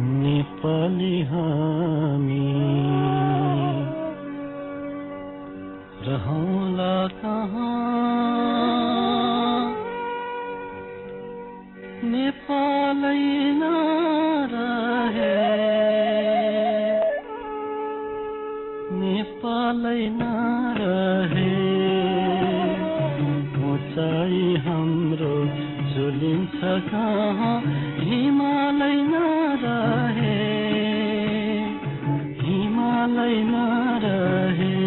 नेपाली हामी रहौँला कहाँ, नेपालै नरहे, नेपालै नरहे, उचाइ हाम्रो झुलिन्छ कहाँ, हिमालय नरहे, हिमालय नरहे।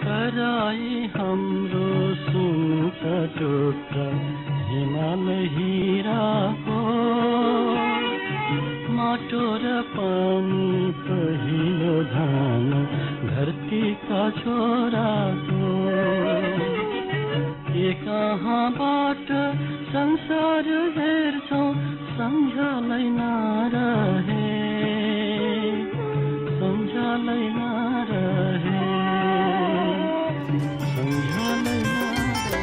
तराई हाम्रो सुनका टुक्रा हिमालय हिराको, माटो र पानी पहिलो धान धरतीका छोराको, के कहाँबाट संसार हेर्छौँ सम्झलै नरहे, सम्झलै नरहे, सम्झलै नरहे।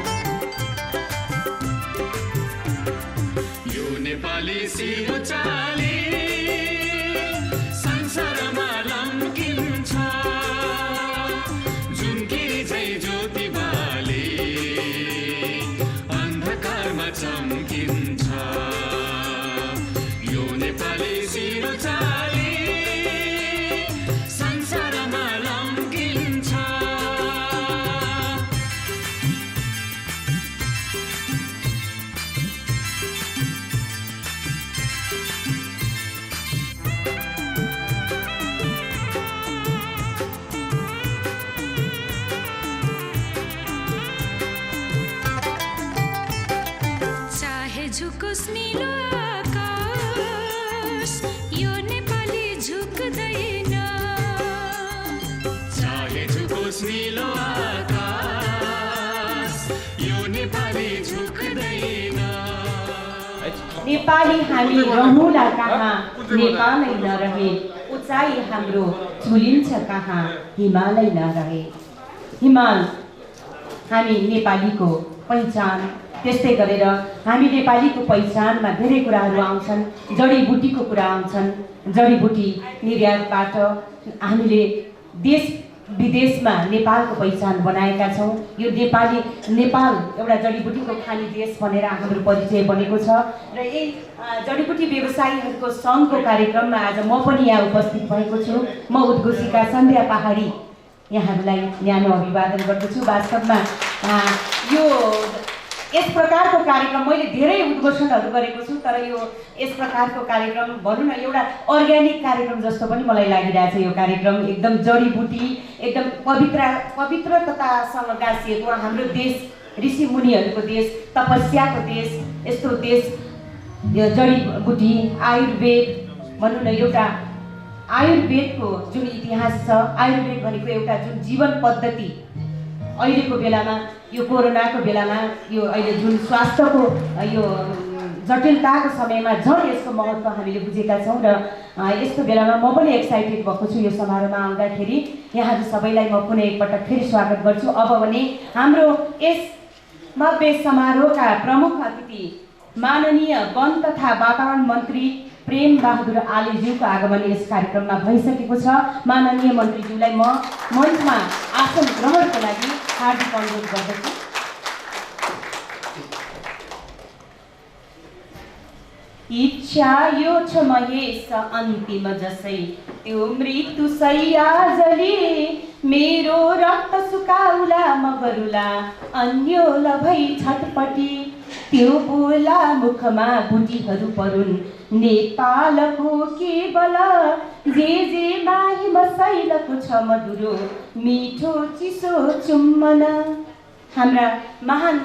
यो नेपाली सिरुचाली संसारमा लम्किन्छ, जुनकिरी झै ज्योति बाली अन्धकारमा चम्किन्छ। यो नेपाली सिरुचाली संसारमा लम्किन्छ। झुकोस् नीलो आकाश, यो नेपाली झुक्दैन। चाहे झुकोस् नीलो आकाश, यो नेपाली झुक्दैन। नेपाली हामी रहौँला कहाँ, नेपालै नरहे, उचाइ हाम्रो झुलिन्छ कहाँ, हिमालय नरहे। हिमाल हामी नेपालीको पहिचान। त्यस्तै गरेर हामी नेपालीको पहिचानमा धेरै कुराहरू आउँछन्। जडीबुटीको कुरा आउँछन्। जडीबुटी निर्यातबाट हामीले देश विदेशमा नेपालको पहिचान बनाएका छौँ। यो नेपाल एउटा जडीबुटीको खाने देश भनेर हाम्रो परिचय बनेको छ। र यही जडीबुटी व्यवसायीहरूको सङ्घको कार्यक्रममा आज म पनि यहाँ उपस्थित भएको छु। म उद्घोषिका सन्ध्या पहाडी यहाँहरूलाई न्यानो अभिवादन गर्दछु। वास्तवमा यो यस प्रकारको कार्यक्रम मैले धेरै उद्घोषणहरू गरेको छु, तर यो यस प्रकारको कार्यक्रम भनौँ न एउटा अर्ग्यानिक कार्यक्रम जस्तो पनि मलाई लागिरहेछ। यो कार्यक्रम एकदम जडीबुटी, एकदम पवित्रतासँग गाँसिएको हाम्रो देश, ऋषि मुनिहरूको देश, तपस्याको देश, यस्तो देश यो जडीबुटी आयुर्वेद भनौँ न एउटा आयुर्वेदको जुन इतिहास छ, आयुर्वेद भनेको एउटा जुन जीवन पद्धति अहिलेको बेलामा यो कोरोनाको बेलामा यो अहिले जुन स्वास्थ्यको यो जटिलताको समयमा झन् यसको महत्त्व हामीले बुझेका छौँ। र यस्तो बेलामा म पनि एक्साइटेड भएको छु यो समारोहमा आउँदाखेरि। यहाँहरू सबैलाई म कुनै एकपटक फेरि स्वागत गर्छु। अब भने हाम्रो यस भव्य समारोहका प्रमुख अतिथि माननीय वन तथा वातावरण मन्त्री प्रेम बहादुर आलेज्यूको आगमन यस कार्यक्रममा भइसकेको छ। माननीय मन्त्रीज्यूलाई म मञ्चमा आसन ग्रहणको लागि हार्दिक अनुरोध गर्दछु। इच्छा यो छ महेश अन्तिम जसै त्यो मृत्यु सैयाजली, मेरो रक्त सुकाउला मगरुला अन्योल भई छटपटी, त्यो बोला मुखमा बुटीहरू परुन् नेपालको केवल, जे माही मसैलको छ मधुरो मिठो चिसो चुम्बन। हाम्रा महान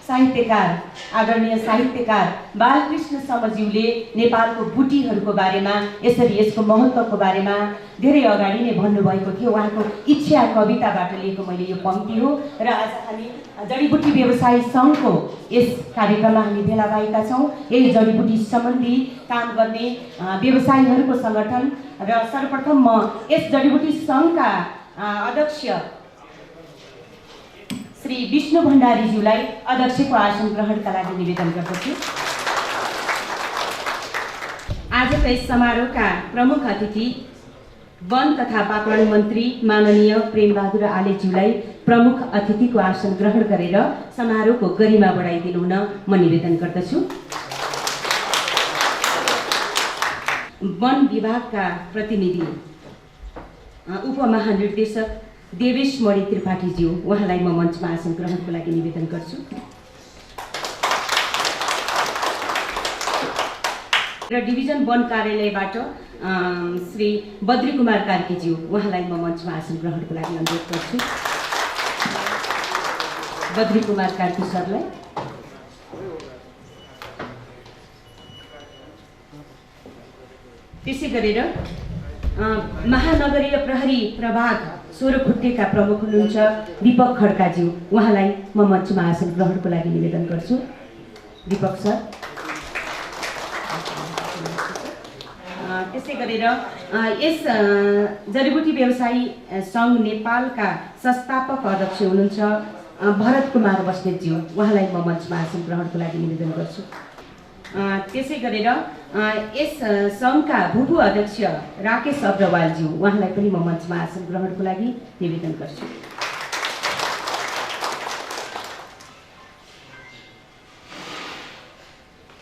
साहित्यकार आदरणीय साहित्यकार बालकृष्ण समज्यूले नेपालको बुटीहरूको बारेमा यसरी यसको महत्त्वको बारेमा धेरै अगाडि नै भन्नुभएको थियो। उहाँको इच्छा कविताबाट लिएको मैले यो पंक्ति हो। र आज हामी जडीबुटी व्यवसायी सङ्घको यस कार्यक्रममा हामी भेला भएका छौँ। यही जडीबुटी सम्बन्धी काम गर्ने व्यवसायीहरूको सङ्गठन र सर्वप्रथम म यस जडीबुटी सङ्घका अध्यक्ष श्री विष्णु भण्डारीज्यूलाई अध्यक्षको आसन ग्रहणका लागि निवेदन गर्दछु। आजको यस समारोहका प्रमुख अतिथि वन तथा वातावरण मन्त्री माननीय प्रेमबहादुर आलेज्यूलाई प्रमुख अतिथिको आसन ग्रहण गरेर समारोहको गरिमा बढाइदिनु हुन म निवेदन गर्दछु। वन विभागका प्रतिनिधि उपमहानिर्देशक देवेश मणि त्रिपाठीज्यू, उहाँलाई म मञ्चमा आसन ग्रहणको लागि निवेदन गर्छु। र डिभिजन वन कार्यालयबाट श्री बद्री कुमार कार्कीज्यू, उहाँलाई म मञ्चमा आसन ग्रहणको लागि अनुरोध गर्छु। बद्री कुमार कार्की सरलाई। त्यसै गरेर महानगरीय प्रहरी प्रभाग 16 खुट्टेका प्रमुख हुनुहुन्छ दीपक खड्काज्यू, उहाँलाई म मञ्चमा आसन ग्रहणको लागि निवेदन गर्छु। दीपक सर। त्यसै गरेर यस जडीबुटी व्यवसायी सङ्घ नेपालका संस्थापक अध्यक्ष हुनुहुन्छ भरत कुमार बस्नेतज्यू, उहाँलाई म मञ्चमा आसन ग्रहणको लागि निवेदन गर्छु। त्यसै गरेर यस सङ्घका भूभू अध्यक्ष राकेश अग्रवालज्यू, उहाँलाई पनि म मञ्चमा आसन ग्रहणको लागि निवेदन गर्छु।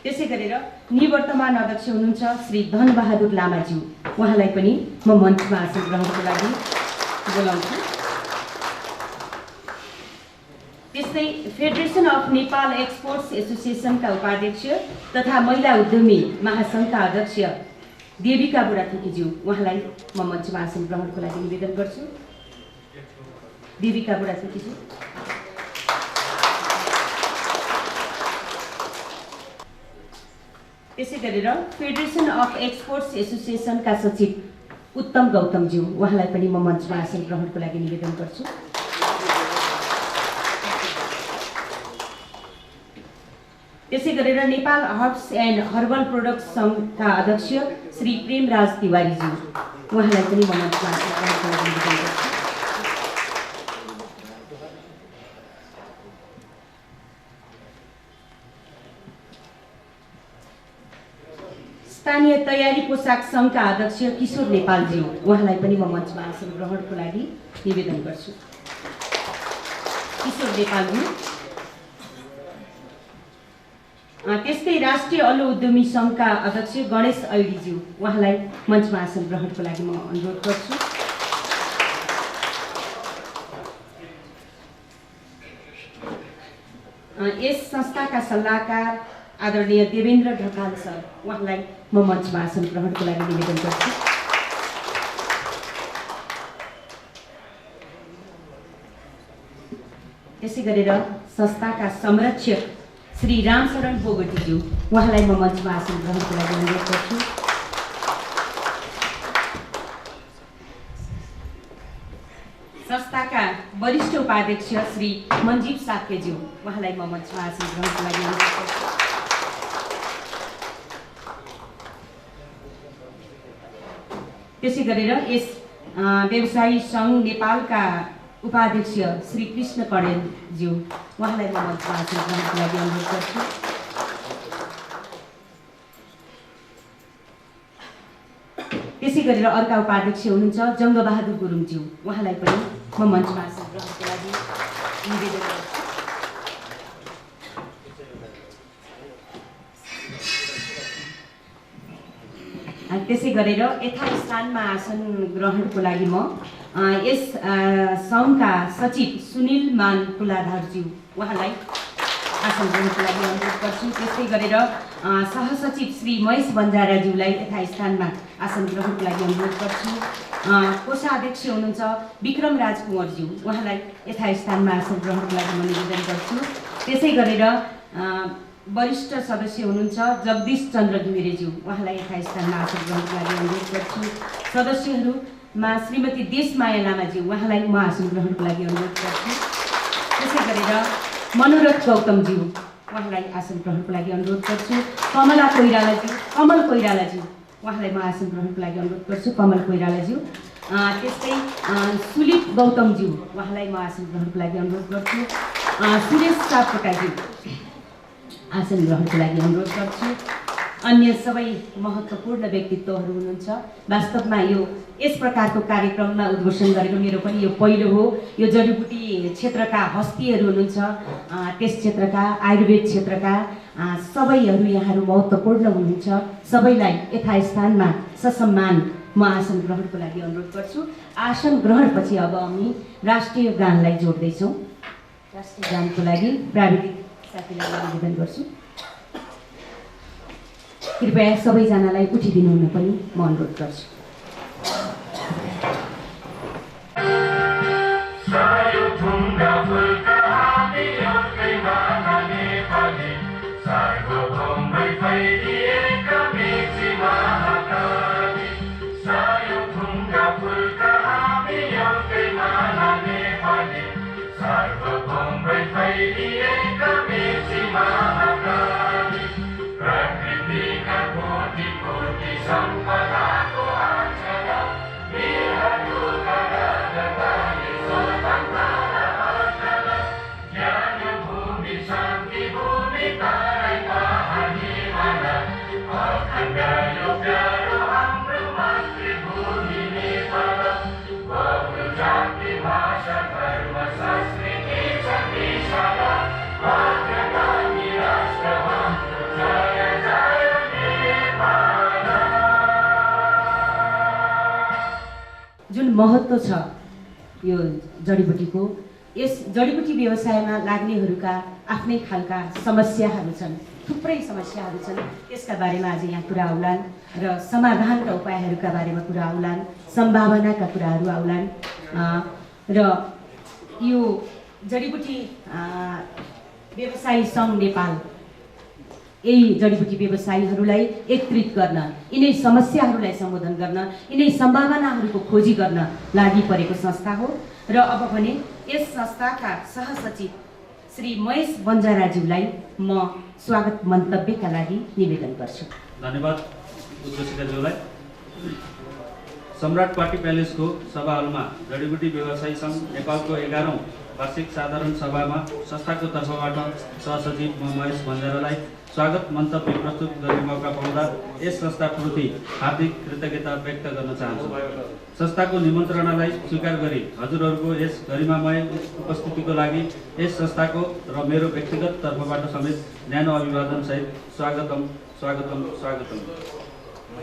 त्यसै गरेर निवर्तमान अध्यक्ष हुनुहुन्छ श्री धनबहादुर लामाज्यू, उहाँलाई पनि म मञ्चमा आसन ग्रहणको लागि बोलाउँछु। त्यस्तै फेडरेसन अफ नेपाल एक्सपोर्ट्स एसोसिएसनका उपाध्यक्ष तथा महिला उद्यमी महासङ्घका अध्यक्ष देविका बुढाथोकीज्यू, उहाँलाई म मञ्चमा आसन ग्रहणको लागि निवेदन गर्छु। देविका बुढाथोकीज्यू। त्यसै गरेर फेडरेसन अफ एक्सपोर्ट्स एसोसिएसनका सचिव उत्तम गौतमज्यू, उहाँलाई पनि म मञ्चमा आसन ग्रहणको लागि निवेदन गर्छु। त्यसै गरेर Nepal herbs and herbal products सङ्घका अध्यक्ष श्री प्रेमराज तिवारीज्यू, उहाँलाई पनि म मञ्चमा आसन ग्रहणको लागि निवेदन गर्छु। स्थानीय तयारी पोसाक सङ्घका अध्यक्ष किशोर नेपालज्यू, उहाँलाई पनि म मञ्चमा आसन ग्रहणको लागि निवेदन गर्छु। किशोर नेपालज्यू। त्यस्तै राष्ट्रिय अल्लु उद्यमी सङ्घका अध्यक्ष गणेश ऐडीज्यू, उहाँलाई मञ्चमा आसन ग्रहणको लागि म अनुरोध गर्छु। यस संस्थाका सल्लाहकार आदरणीय देवेन्द्र ढकाल सर, उहाँलाई म मञ्चमा आसन ग्रहणको लागि निवेदन गर्छु। त्यसै गरेर संस्थाका संरक्षक श्री रामशरण बोगटीज्यू, उहाँलाई म मञ्चमा आसन ग्रहणको लागि अनुरोध गर्छु। संस्थाका वरिष्ठ उपाध्यक्ष श्री मञ्जीव साक्यज्यू, उहाँलाई म मञ्चमा आसन ग्रहणको लागि अनुरोध गर्छु। त्यसै गरेर यस व्यवसायी सङ्घ नेपालका उपाध्यक्ष श्री कृष्ण कणेलज्यू, उहाँलाई म मञ्चमा आसन ग्रहणको लागि अनुरोध गर्छु। त्यसै गरेर अर्का उपाध्यक्ष हुनुहुन्छ जङ्गबहादुर गुरुङज्यू, उहाँलाई पनि म मञ्चमा आसन ग्रहणको लागि निवेदन गर्छु। त्यसै गरेर यथास्थानमा आसन ग्रहणको लागि म यस सङ्घका सचिव सुनिल मान कुलाधारज्यू, उहाँलाई आसन ग्रहणको लागि अनुरोध गर्छु। त्यस्तै गरेर सहसचिव श्री महेश बन्जाराज्यूलाई यथास्थानमा आसन ग्रहणको लागि अनुरोध गर्छु। कोषाध्यक्ष हुनुहुन्छ विक्रम राज कुँवरज्यू, उहाँलाई यथास्थानमा आसन ग्रहणको लागि म निवेदन गर्छु। त्यसै गरेर वरिष्ठ सदस्य हुनुहुन्छ जगदीश चन्द्र घिमिरेज्यू, उहाँलाई यथास्थानमा आसन ग्रहणको लागि अनुरोध गर्छु। सदस्यहरूमा श्रीमती देशमाया लामाज्यू, उहाँलाई म आसन ग्रहणको लागि अनुरोध गर्छु। त्यसै गरेर मनोरथ गौतमज्यू, उहाँलाई आसन ग्रहणको लागि अनुरोध गर्छु। कमल कोइरालाज्यू, उहाँलाई म आसन ग्रहणको लागि अनुरोध गर्छु। कमल कोइरालाज्यू। त्यस्तै सुलिप गौतमज्यू, उहाँलाई म आसन ग्रहणको लागि अनुरोध गर्छु। सुरेश सापकोटाजी आसन ग्रहणको लागि अनुरोध गर्छु। अन्य सबै महत्त्वपूर्ण व्यक्तित्वहरू हुनुहुन्छ। वास्तवमा यस प्रकारको कार्यक्रममा उद्घोषण गरेको मेरो पनि यो पहिलो हो। यो जडीबुटी क्षेत्रका हस्तीहरू हुनुहुन्छ, त्यस क्षेत्रका आयुर्वेद क्षेत्रका सबैहरू यहाँहरू महत्त्वपूर्ण हुनुहुन्छ। सबैलाई यथास्थानमा ससम्मान म आसन ग्रहणको लागि अनुरोध गर्छु। आसन ग्रहणपछि अब हामी राष्ट्रिय गानलाई जोड्दैछौँ। राष्ट्रिय गानको लागि प्राविधिक साथीलाई निवेदन गर्छु। कृपया सबैजनालाई उठिदिनु हुन पनि म अनुरोध गर्छु। जुन महत्त्व छ यो जडीबुटीको, यस जडीबुटी व्यवसायमा लाग्नेहरूका आफ्नै खालका समस्याहरू छन्, थुप्रै समस्याहरू छन्। त्यसका बारेमा आज यहाँ कुरा आउलान् र समाधानका उपायहरूका बारेमा कुरा आउलान्, सम्भावनाका कुराहरू आउलान् र यो जडीबुटी व्यवसायी सङ्घ नेपाल यही जडीबुटी व्यवसायीहरूलाई एकत्रित गर्न, यिनै समस्याहरूलाई सम्बोधन गर्न, यिनै सम्भावनाहरूको खोजी गर्न लागि परेको संस्था हो। र अब भने यस संस्थाका सहसचिव श्री महेश बन्जाराज्यूलाई म स्वागत मन्तव्यका लागि निवेदन गर्छु। धन्यवाद उद्घोषकज्यूलाई। सम्राट पार्टी प्यालेसको सभा हलमा जडीबुटी व्यवसायी सङ्घ नेपालको 11औं वार्षिक साधारण सभामा संस्थाको तर्फबाट सहसचिव म महेश बन्जारालाई स्वागत मन्तव्य प्रस्तुत गर्ने मौका पाउँदा यस संस्थाप्रति हार्दिक कृतज्ञता व्यक्त गर्न चाहन्छु। संस्थाको निमन्त्रणालाई स्वीकार गरी हजुरहरूको यस गरिमामय उपस्थितिको लागि यस संस्थाको र मेरो व्यक्तिगत तर्फबाट समेत न्यानो अभिवादन सहित स्वागतम स्वागतम स्वागतम।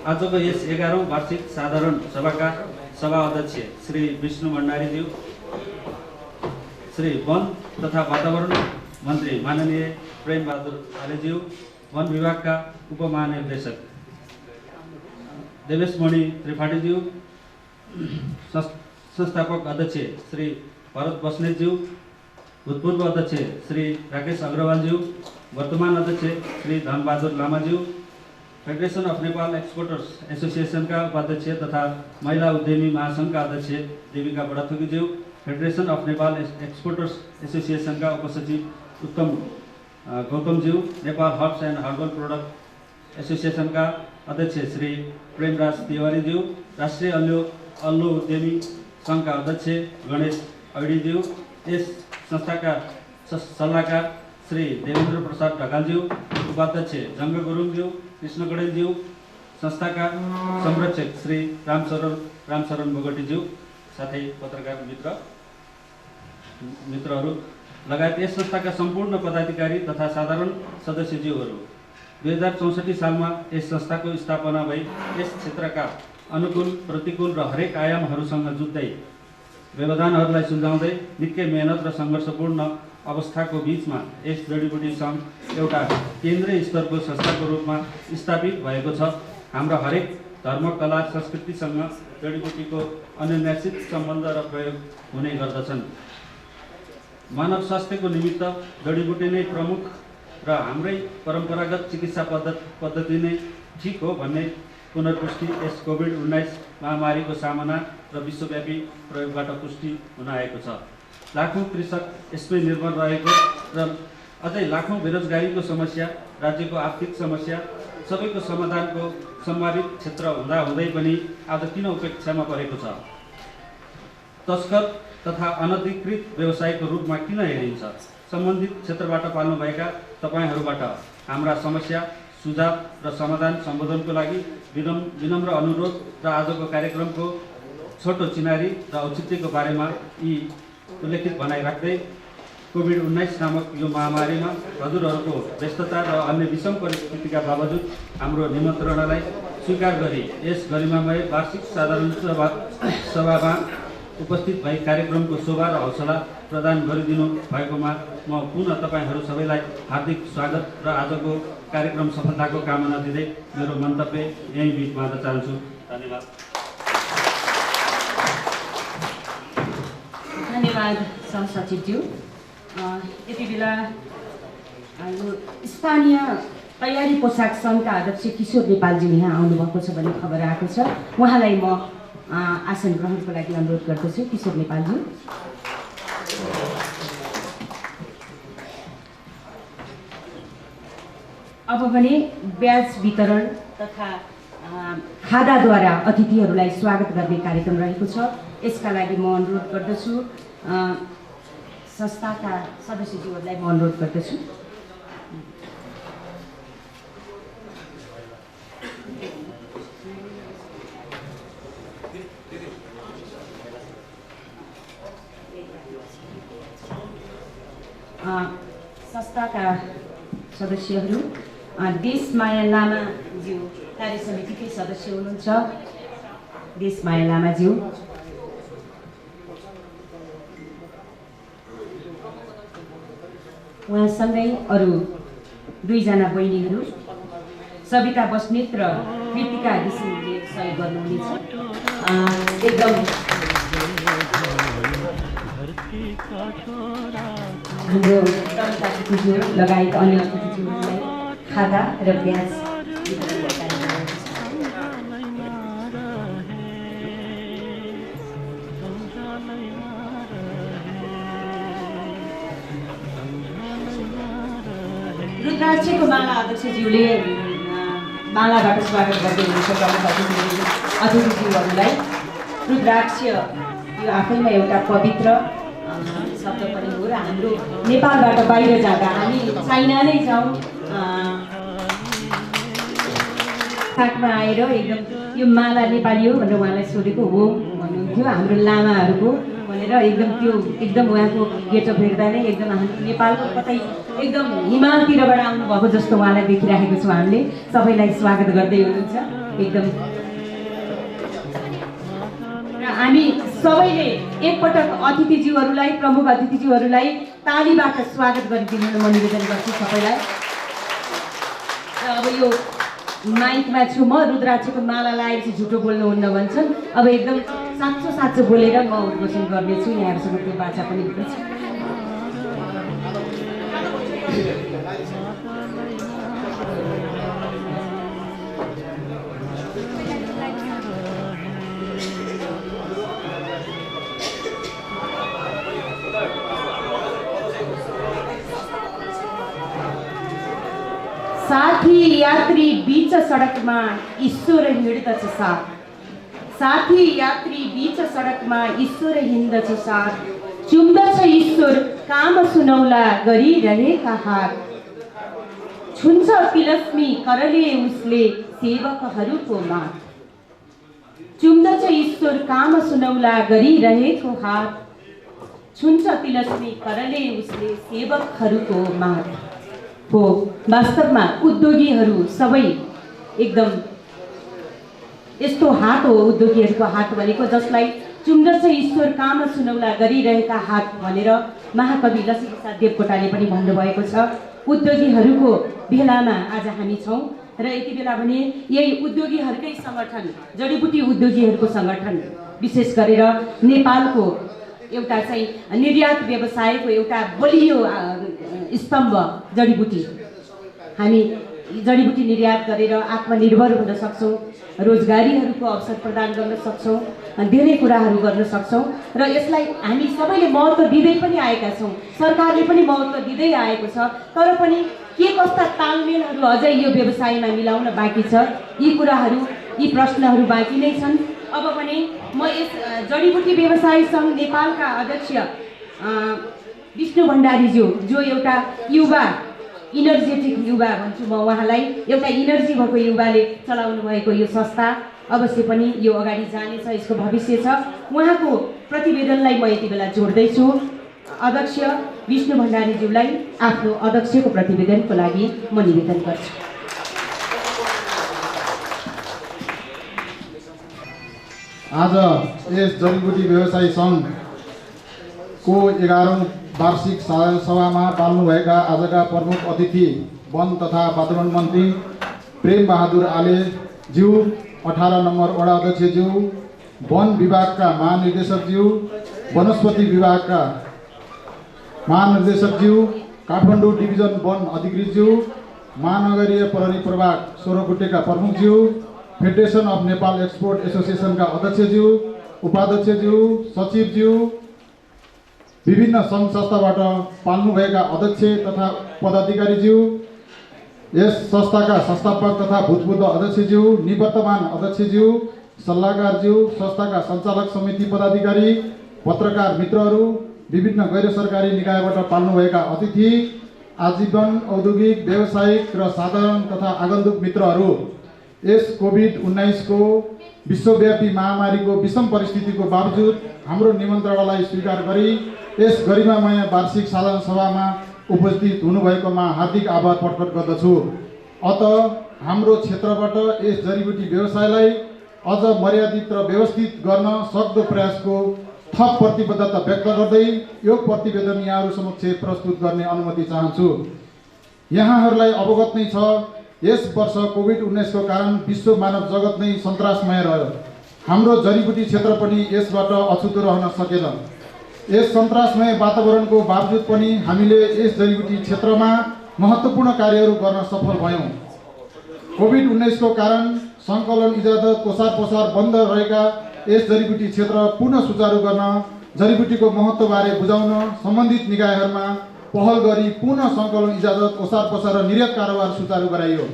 आजको यस 11औं वार्षिक साधारण सभाका सभा अध्यक्ष श्री विष्णु भण्डारीज्यू, श्री वन तथा वातावरण मन्त्री माननीय प्रेमबहादुर आलेज्यू, वन विभागका उपमहानिर्देशक देवेशमणि त्रिपाठीज्यू, संस्थापक अध्यक्ष श्री भरत बस्नेतज्यू, भूतपूर्व अध्यक्ष श्री राकेश अग्रवालज्यू, वर्तमान अध्यक्ष श्री धनबहादुर लामाज्यू, फेडरेसन अफ नेपाल एक्सपोर्टर्स एसोसिएसनका उपाध्यक्ष तथा महिला उद्यमी महासङ्घका अध्यक्ष देविका बडाथुकीज्यू, फेडरेसन अफ नेपाल एक्सपोर्टर्स एसोसिएसनका उपसचिव उत्तम गौतमज्यू, Nepal herbs and herbal product एसोसिएसनका अध्यक्ष श्री प्रेमराज तिवारीज्यू, राष्ट्रिय अल्लो उद्यमी सङ्घका अध्यक्ष गणेश ऐडीज्यू, यस संस्थाका सल्लाहकार श्री देवेन्द्र प्रसाद ढकालज्यू, उपाध्यक्ष जङ्ग गुरुङज्यू, कृष्ण गणेशज्यू, संस्थाका संरक्षक श्री रामशरण बोगटीज्यू, साथै पत्रकार मित्रहरू लगायत यस संस्थाका सम्पूर्ण पदाधिकारी तथा साधारण सदस्यज्यूहरू, 2064 सालमा यस संस्थाको स्थापना भई यस क्षेत्रका अनुकूल प्रतिकूल र हरेक आयामहरूसँग जुझ्दै व्यवधानहरूलाई सुल्झाउँदै निकै मेहनत र सङ्घर्षपूर्ण अवस्थाको बीचमा यस जडीबुटी सङ्घ एउटा केन्द्रीय स्तरको संस्थाको रूपमा स्थापित भएको छ। हाम्रो हरेक धर्म, कला, संस्कृतिसँग जडीबुटीको अन्योन्यासित सम्बन्ध र प्रयोग हुने गर्दछन्। मानव स्वास्थ्यको निमित्त जडीबुटी नै प्रमुख र हाम्रै परम्परागत चिकित्सा पद्धति नै ठिक हो भन्ने पुनर्पुष्टि यस कोभिड-19 महामारीको सामना र विश्वव्यापी प्रयोगबाट पुष्टि हुन आएको छ। लाखौँ कृषक यसमै निर्भर रहेको र अझै लाखौँ बेरोजगारीको समस्या, राज्यको आर्थिक समस्या सबैको समाधानको सम्भावित क्षेत्र हुँदाहुँदै पनि आज किन उपेक्षामा परेको छ? तस्कर तथा अनधिकृत व्यवसायको रूपमा किन हेरिन्छ? सम्बन्धित क्षेत्रबाट पाल्नुभएका तपाईँहरूबाट हाम्रा समस्या, सुझाव र समाधान सम्बोधनको लागि विनम्र अनुरोध र आजको कार्यक्रमको छोटो चिनारी र औचित्यको बारेमा यी उल्लेखित भनाइ राख्दै कोभिड-19 नामक यो महामारीमा हजुरहरूको व्यस्तता र अन्य विषम परिस्थितिका बावजुद हाम्रो निमन्त्रणालाई स्वीकार गरी यस गरिमामय वार्षिक साधारण सभामा उपस्थित भई कार्यक्रमको शोभा र हौसला प्रदान गरिदिनु भएकोमा म पुनः तपाईँहरू सबैलाई हार्दिक स्वागत र आजको कार्यक्रम सफलताको कामना दिँदै मेरो मन्तव्य यहीँ बिच बाँध्न चाहन्छु। धन्यवाद। धन्यवाद सहसचिवज्यू। यति बेला यो स्थानीय तयारी पोसाक सङ्घका अध्यक्ष किशोर नेपालजी यहाँ आउनुभएको छ भन्ने खबर आएको छ। उहाँलाई म आसन ग्रहणको लागि अनुरोध गर्दछु। किशोर नेपालजी। अब भने ब्याज वितरण तथा खादाद्वारा अतिथिहरूलाई स्वागत गर्ने कार्यक्रम रहेको छ। यसका लागि म अनुरोध गर्दछु, संस्थाका सदस्यज्यूहरूलाई म अनुरोध गर्दछु। संस्थाका सदस्यहरू देशमाया लामाज्यू कार्य समितिकै सदस्य हुनुहुन्छ। देशमाया लामाज्यू, उहाँसँगै अरू दुईजना बहिनीहरू सविता बस्नेत र कृतिका घिसिङले सहयोग गर्नुहुनेछ। एकदम हाम्रो लगायत अन्य अतिथिज्यूहरूलाई खादा र ब्याज रुद्राक्षको माला अध्यक्षज्यूले मालाबाट स्वागत गर्दै हुनुहुन्छ प्रमुख अतिथिज्यूहरूलाई। रुद्राक्ष यो आफैमा एउटा पवित्र शब्द पनि हो र हाम्रो नेपालबाट बाहिर जाँदा हामी चाइना नै जाउँ साथमा आएर एकदम यो माला नेपाली हो भनेर उहाँलाई सोधेको हो भन्नुहुन्थ्यो। हाम्रो लामाहरूको भनेर एकदम उहाँको गेटअप हेर्दा नै एकदम नेपालको कतै एकदम हिमालतिरबाट आउनुभएको जस्तो उहाँलाई देखिराखेको छौँ। हामीले सबैलाई स्वागत गर्दै हुनुहुन्छ एकदम। हामी सबैले एकपटक अतिथिज्यूहरूलाई, प्रमुख अतिथिज्यूहरूलाई तालीबाट स्वागत गरिदिनु म निवेदन गर्छु सबैलाई। अब यो माइकमा छु म, रुद्राक्षको माला लगाएपछि झुटो बोल्नुहुन्न भन्छन्। अब एकदम साँचो बोलेर म उद्घोषण गर्नेछु। यहाँहरूसँग त्यो बाचा पनि हुनेछ। साथी यात्री बीच सडकमा ईश्वर हिँड्दछ साथ। साथी यात्री बीच सडकमा ईश्वर हिँड्दछ साथ। चुम्दछ ईश्वर काम सुनौला गरिरहेका हात। छुन्छ तिलस्मी करले उसले सेवकहरूको मात। चुम्दछ ईश्वर काम सुनौला गरिरहेको हात। छुन्छ तिलस्मी करले उसले सेवकहरूको मात। हो वास्तवमा उद्योगीहरू सबै एकदम यस्तो हात हो, उद्योगीहरूको हात भनेको, जसलाई चुम्दछ ईश्वर काम सुनौला गरिरहेका हात भनेर महाकवि लक्ष्मीप्रसाद देवकोटाले पनि भन्नुभएको छ। उद्योगीहरूको बेलामा आज हामी छौँ र यति बेला भने यही उद्योगीहरूकै सङ्गठन, जडीबुटी उद्योगीहरूको सङ्गठन, विशेष गरेर नेपालको एउटा चाहिँ निर्यात व्यवसायको एउटा बलियो स्तम्भ जडीबुटी। हामी जडीबुटी निर्यात गरेर आत्मनिर्भर हुन सक्छौँ, रोजगारीहरूको अवसर प्रदान गर्न सक्छौँ, धेरै कुराहरू गर्न सक्छौँ र यसलाई हामी सबैले महत्त्व दिँदै पनि आएका छौँ। सरकारले पनि महत्त्व दिँदै आएको छ। तर पनि के कस्ता तालमेलहरू अझै यो व्यवसायमा मिलाउन बाँकी छ, यी कुराहरू, यी प्रश्नहरू बाँकी नै छन्। अब भने म यस जडीबुटी व्यवसायी सङ्घ नेपालका अध्यक्ष विष्णु भण्डारीज्यू जो एउटा युवा इनर्जेटिक युवा भन्छु म उहाँलाई, एउटा इनर्जी भएको युवाले चलाउनु भएको यो संस्था अवश्य पनि यो अगाडि जानेछ, यसको भविष्य छ। उहाँको प्रतिवेदनलाई म यति बेला जोड्दैछु। अध्यक्ष विष्णु भण्डारीज्यूलाई आफ्नो अध्यक्षको प्रतिवेदनको लागि म निवेदन गर्छु। आज यस जडीबुटी व्यवसायी सङ्घको 11औं वार्षिक साधारण सभामा पाल्नुभएका आजका प्रमुख अतिथि वन तथा वातावरण मन्त्री प्रेम बहादुर आलेज्यू, 18 नम्बर वडा अध्यक्षज्यू, वन विभागका महानिर्देशकज्यू, वनस्पति विभागका महानिर्देशकज्यू, काठमाडौँ डिभिजन वन अधिकृतज्यू, महानगरीय प्रहरी प्रभाग सोह्रकुटेका प्रमुखज्यू, फेडरेसन अफ नेपाल एक्सपोर्ट एसोसिएसनका अध्यक्षज्यू, उपाध्यक्षज्यू, सचिवज्यू, विभिन्न सङ्घ संस्थाबाट पाल्नुभएका अध्यक्ष तथा पदाधिकारीज्यू, यस संस्थाका संस्थापक तथा भूतपूर्व अध्यक्षज्यू, निवर्तमान अध्यक्षज्यू, सल्लाहकारज्यू, संस्थाका सञ्चालक समिति पदाधिकारी, पत्रकार मित्रहरू, विभिन्न गैर सरकारी निकायबाट पाल्नुभएका अतिथि, आजीवन औद्योगिक व्यावसायिक र साधारण तथा आगन्तुक मित्रहरू, यस कोभिड-19 को विश्वव्यापी महामारीको विषम परिस्थितिको बावजुद हाम्रो निमन्त्रणालाई स्वीकार गरी यस गरिमामय वार्षिक साधारण सभामा उपस्थित हुनुभएकोमा हार्दिक आभार प्रकट गर्दछु। अत हाम्रो क्षेत्रबाट यस जडीबुटी व्यवसायलाई अझ मर्यादित र व्यवस्थित गर्न सक्दो प्रयासको थप प्रतिबद्धता व्यक्त गर्दै यो प्रतिवेदन यहाँहरू समक्ष प्रस्तुत गर्ने अनुमति चाहन्छु। यहाँहरूलाई अवगत नै छ, यस वर्ष कोभिड-19 को कारण विश्व मानव जगत नै सन्तासमय रह्यो। हाम्रो जडीबुटी क्षेत्र पनि यसबाट अछुतो रहन सकेन। यस सन्तासमय वातावरणको बावजुद पनि हामीले यस जडीबुटी क्षेत्रमा महत्त्वपूर्ण कार्यहरू गर्न सफल भयौँ। कोभिड-19 को कारण सङ्कलन इजाजत कोसार पसार बन्द रहेका यस जडीबुटी क्षेत्र पुनः सुचारू गर्न, जडीबुटीको महत्त्वबारे बुझाउन सम्बन्धित निकायहरूमा पहल गरी पुनः सङ्कलन इजाजत ओसार पसार र निर्यात कारोबार सुचारू गराइयो।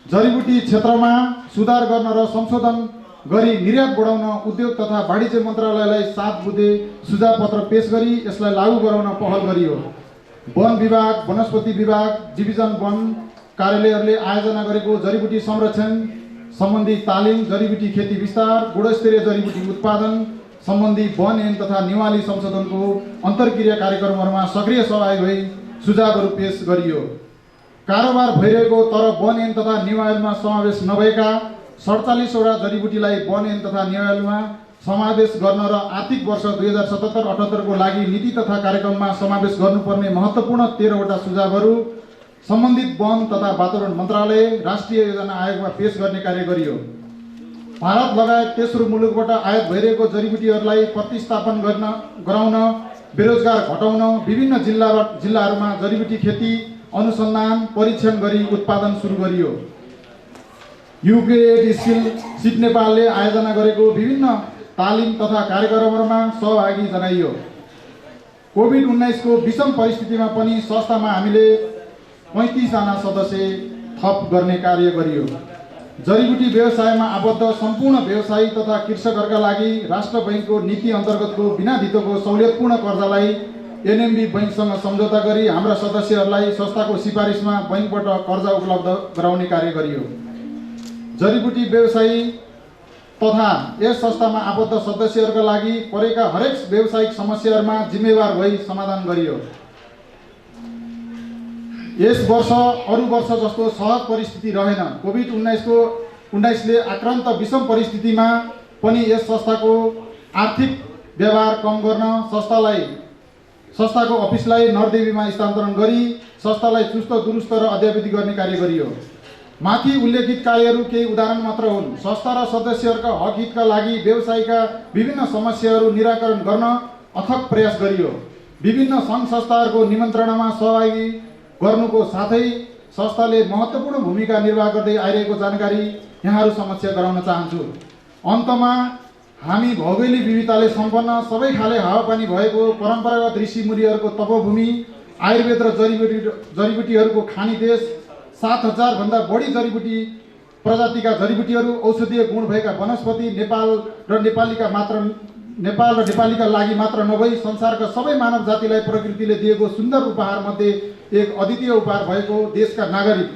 जडीबुटी क्षेत्रमा सुधार गर्न र संशोधन गरी निर्यात बढाउन उद्योग तथा वाणिज्य मन्त्रालयलाई 7 बुँदे सुझाव पत्र पेश गरी यसलाई लागू गराउन पहल गरियो। वन विभाग, वनस्पति विभाग, डिभिजन वन कार्यालयहरूले आयोजना गरेको जडीबुटी संरक्षण सम्बन्धी तालिम, जडीबुटी खेती विस्तार, गुणस्तरीय जडीबुटी उत्पादन सम्बन्धी वन ऐन तथा निवाली संशोधनको अन्तर्क्रिया कार्यक्रमहरूमा सक्रिय सहभागी भई सुझावहरू पेश गरियो। कारोबार भइरहेको तर वन ऐन तथा निवालीमा समावेश नभएका 47 वटा जडीबुटीलाई वन ऐन तथा निवालीमा समावेश गर्न र आर्थिक वर्ष 2077-78 को लागि नीति तथा कार्यक्रममा समावेश गर्नुपर्ने महत्त्वपूर्ण 13 वटा सुझावहरू सम्बन्धित वन तथा वातावरण मन्त्रालय, राष्ट्रिय योजना आयोगमा पेश गर्ने कार्य गरियो। भारत लगायत तेस्रो मुलुकबाट आयात भइरहेको जडीबुटीहरूलाई प्रतिस्थापन गराउन, बेरोजगार घटाउन विभिन्न जिल्लाहरूमा जडीबुटी खेती अनुसन्धान परीक्षण गरी उत्पादन सुरु गरियो। युकेएड स्किल सिप नेपालले आयोजना गरेको विभिन्न तालिम तथा कार्यक्रमहरूमा सहभागी जनाइयो। कोभिड-19 को विषम परिस्थितिमा पनि संस्थामा हामीले 35 जना सदस्य थप गर्ने कार्य गरियो। जडीबुटी व्यवसायमा आबद्ध सम्पूर्ण व्यवसायी तथा कृषकहरूका लागि राष्ट्र बैङ्कको नीति अन्तर्गतको बिना धितोको सहुलियतपूर्ण कर्जालाई एनएमबी बैङ्कसँग सम्झौता गरी हाम्रा सदस्यहरूलाई संस्थाको सिफारिसमा बैङ्कबाट कर्जा उपलब्ध गराउने कार्य गरियो। जडीबुटी व्यवसायी तथा यस संस्थामा आबद्ध सदस्यहरूका लागि परेका हरेक व्यावसायिक समस्याहरूमा जिम्मेवार भई समाधान गरियो। यस वर्ष अरू वर्ष जस्तो सहज परिस्थिति रहेन। कोभिड-19 ले आक्रान्त विषम परिस्थितिमा पनि यस संस्थाको आर्थिक व्यवहार कम गर्न संस्थाको अफिसलाई नरदेवीमा स्थानान्तरण गरी संस्थालाई चुस्त दुरुस्त र अद्यावधि गर्ने कार्य गरियो। माथि उल्लेखित कार्यहरू केही उदाहरण मात्र हुन्। संस्था र सदस्यहरूका हक हितका लागि व्यवसायका विभिन्न समस्याहरू निराकरण गर्न अथक प्रयास गरियो। विभिन्न सङ्घ संस्थाहरूको निमन्त्रणामा सहभागी गर्नुको साथै संस्थाले महत्त्वपूर्ण भूमिका निर्वाह गर्दै आइरहेको जानकारी यहाँहरू समक्ष गराउन चाहन्छु। अन्तमा हामी भौगोलिक विविधताले सम्पन्न सबै खाले हावापानी भएको परम्परागत ऋषिमुनिहरूको तपोभूमि, आयुर्वेद र जडीबुटीहरूको खानी देश, 7000 भन्दा बढी जडीबुटी प्रजातिका जडीबुटीहरू, औषधीय गुण भएका वनस्पति नेपाल र नेपालीका लागि मात्र नभई संसारका सबै मानव जातिलाई प्रकृतिले दिएको सुन्दर उपहारमध्ये एक अद्वितीय उपहार भएको देशका नागरिक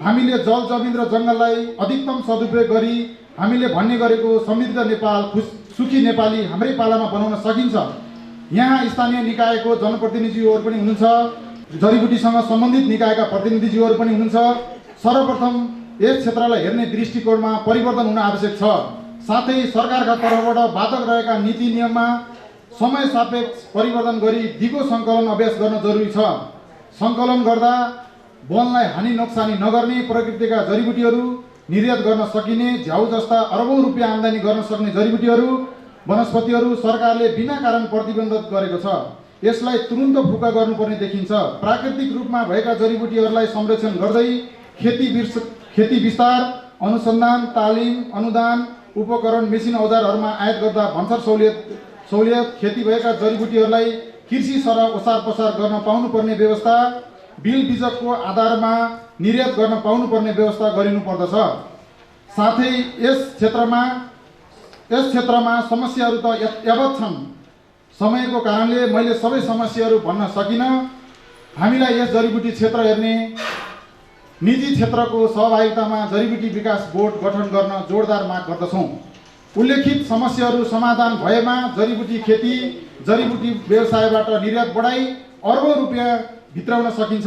हामीले जल जमिन र जङ्गललाई अधिकतम सदुपयोग गरी हामीले भन्ने गरेको समृद्ध नेपाल, सुखी नेपाली हाम्रै पालामा बनाउन सकिन्छ। यहाँ स्थानीय निकायको जनप्रतिनिधिहरू पनि हुनुहुन्छ, जडीबुटीसँग सम्बन्धित निकायका प्रतिनिधिज्यूहरू पनि हुनुहुन्छ। सर्वप्रथम यस क्षेत्रलाई हेर्ने दृष्टिकोणमा परिवर्तन हुन आवश्यक छ। साथै सरकारका तर्फबाट बाधक रहेका नीति नियममा समय सापेक्ष परिवर्तन गरी दिगो सङ्कलन अभ्यास गर्न जरुरी छ। सङ्कलन गर्दा वनलाई हानि नोक्सानी नगर्ने प्रकृतिका जडीबुटीहरू, निर्यात गर्न सकिने झ्याउ जस्ता अरबौं रुपियाँ आम्दानी गर्न सक्ने जडीबुटीहरू, वनस्पतिहरू सरकारले बिना कारण प्रतिबन्धित गरेको छ। यसलाई तुरुन्त फुक्का गर्नुपर्ने देखिन्छ। प्राकृतिक रूपमा भएका जडीबुटीहरूलाई संरक्षण गर्दै खेती विस्तार, अनुसन्धान, तालिम, अनुदान, उपकरण, मेसिन औजारहरूमा आयात गर्दा भन्सार सहुलियत, खेती भएका जडीबुटीहरूलाई कृषि सरह ओसार पसार गर्न पाउनुपर्ने व्यवस्था, बिल बिजकको आधारमा निर्यात गर्न पाउनुपर्ने व्यवस्था गरिनुपर्दछ। साथै यस क्षेत्रमा समस्याहरू त यावत छन्। समयको कारणले मैले सबै समस्याहरू भन्न सकिनँ। हामीलाई यस जडीबुटी क्षेत्र हेर्ने निजी क्षेत्रको सहभागितामा जडीबुटी विकास बोर्ड गठन गर्न जोडदार माग गर्दछौँ। उल्लेखित समस्याहरू समाधान भएमा जडीबुटी खेती, जडीबुटी व्यवसायबाट निर्यात बढाई अरबौं रुपियाँ भित्राउन सकिन्छ।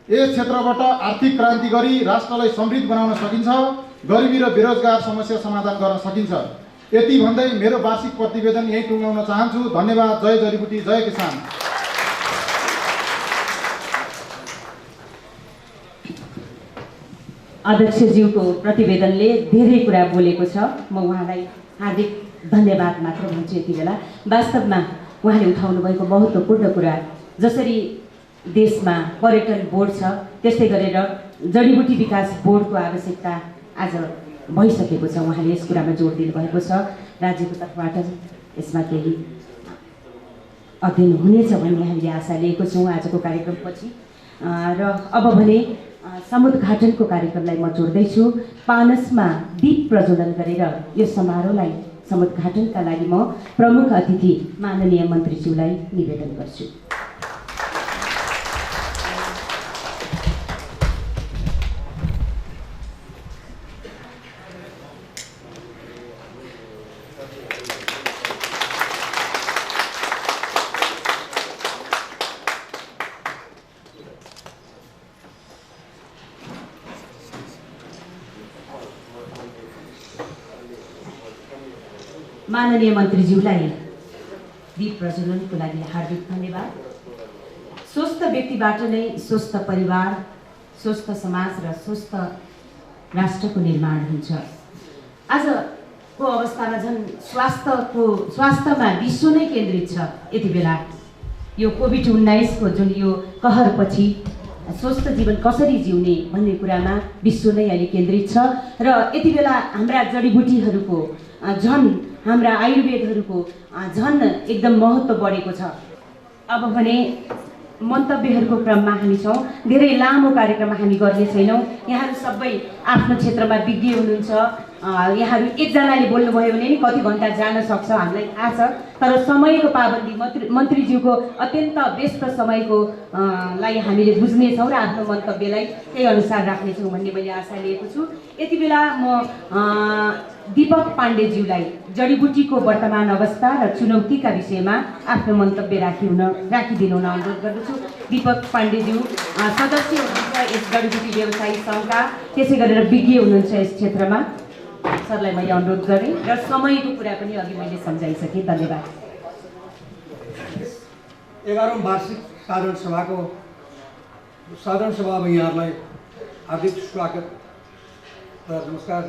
यस क्षेत्रबाट आर्थिक क्रान्ति गरी राष्ट्रलाई समृद्ध बनाउन सकिन्छ। गरिबी र बेरोजगार समस्या समाधान गर्न सकिन्छ। यति भन्दै मेरो वार्षिक प्रतिवेदन यही टुङ्गाउन चाहन्छु। धन्यवाद। जय जडीबुटी, जय किसान। अध्यक्षज्यूको प्रतिवेदनले धेरै कुरा बोलेको छ। म उहाँलाई हार्दिक धन्यवाद मात्र भन्छु। यति बेला वास्तवमा उहाँले उठाउनु भएको महत्त्वपूर्ण कुरा, जसरी देशमा पर्यटन बोर्ड छ त्यस्तै गरेर जडीबुटी विकास बोर्डको आवश्यकता आज भइसकेको छ। उहाँले यस कुरामा जोड दिनुभएको छ। राज्यको तर्फबाट यसमा केही अध्ययन हुनेछ भन्ने हामीले आशा लिएको छौँ आजको कार्यक्रमपछि। र अब भने समुद्घाटनको कार्यक्रमलाई म जोड्दैछु। पानसमा दीप प्रज्वलन गरेर यो समारोहलाई समुद्घाटनका लागि म प्रमुख अतिथि माननीय मन्त्रीज्यूलाई निवेदन गर्छु। माननीय मन्त्रीज्यूलाई दीप प्रज्वलनको लागि हार्दिक धन्यवाद। स्वस्थ व्यक्तिबाट नै स्वस्थ परिवार, स्वस्थ समाज र स्वस्थ राष्ट्रको निर्माण हुन्छ। आजको अवस्थामा झन् स्वास्थ्यमा विश्व नै केन्द्रित छ। यति बेला यो कोभिड-19 को जुन यो कहरपछि स्वस्थ जीवन कसरी जिउने भन्ने कुरामा विश्व नै अहिले केन्द्रित छ। र यति बेला हाम्रा जडीबुटीहरूको झन् हाम्रा आयुर्वेदहरूको झन् एकदम महत्त्व बढेको छ। अब भने मन्तव्यहरूको क्रममा हामी छौँ। धेरै लामो कार्यक्रम हामी गर्ने छैनौँ। यहाँहरू सबै आफ्नो क्षेत्रमा विज्ञ हुनुहुन्छ। यहाँहरू एकजनाले बोल्नुभयो भने नि कति घन्टा जान सक्छ हामीलाई थाहा छ। तर समयको पाबन्दी, मन्त्रीज्यूको अत्यन्त व्यस्त समयको लाई हामीले बुझ्नेछौँ र आफ्नो मन्तव्यलाई त्यही अनुसार राख्नेछौँ भन्ने मैले आशा लिएको छु। यति बेला म दीपक पाण्डेज्यूलाई जडीबुटीको वर्तमान अवस्था र चुनौतीका विषयमा आफ्नो मन्तव्य राखिदिनु हुन अनुरोध गर्दछु। दीपक पाण्डेज्यू सदस्य हुनुहुन्छ यस जडीबुटी व्यवसायी सङ्घका, त्यसै गरेर विज्ञ हुनुहुन्छ यस क्षेत्रमा। सरलाई मैले अनुरोध गरेँ र समयको कुरा पनि अघि मैले सम्झाइसकेँ। धन्यवाद। 11औं वार्षिक साधारण सभामा यहाँहरूलाई हार्दिक स्वागत र नमस्कार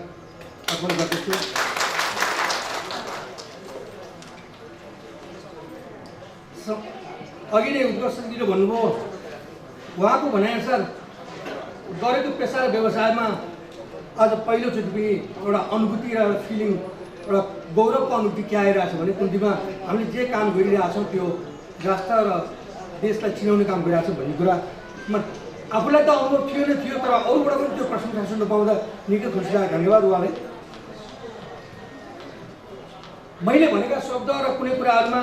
अर्पण गर्दछु। अघि नै उपस्थितिले भन्नुभयो, उहाँको भनाइअनुसार गरेको पेसा र व्यवसायमा आज पहिलोचोटि पनि एउटा अनुभूति र फिलिङ, एउटा गौरवको अनुभूति के आइरहेछ भने कुन्तीमा हामीले जे काम गरिरहेछौँ त्यो राष्ट्र र देशलाई चिनाउने काम गरिरहेछौँ भन्ने कुरामा आफूलाई त अनुभव थियो नै थियो, तर अरूबाट पनि त्यो प्रशंसा सुन्न पाउँदा निकै खुसी लाग्यो। धन्यवाद उहाँलाई। मैले भनेका शब्द र कुनै कुराहरूमा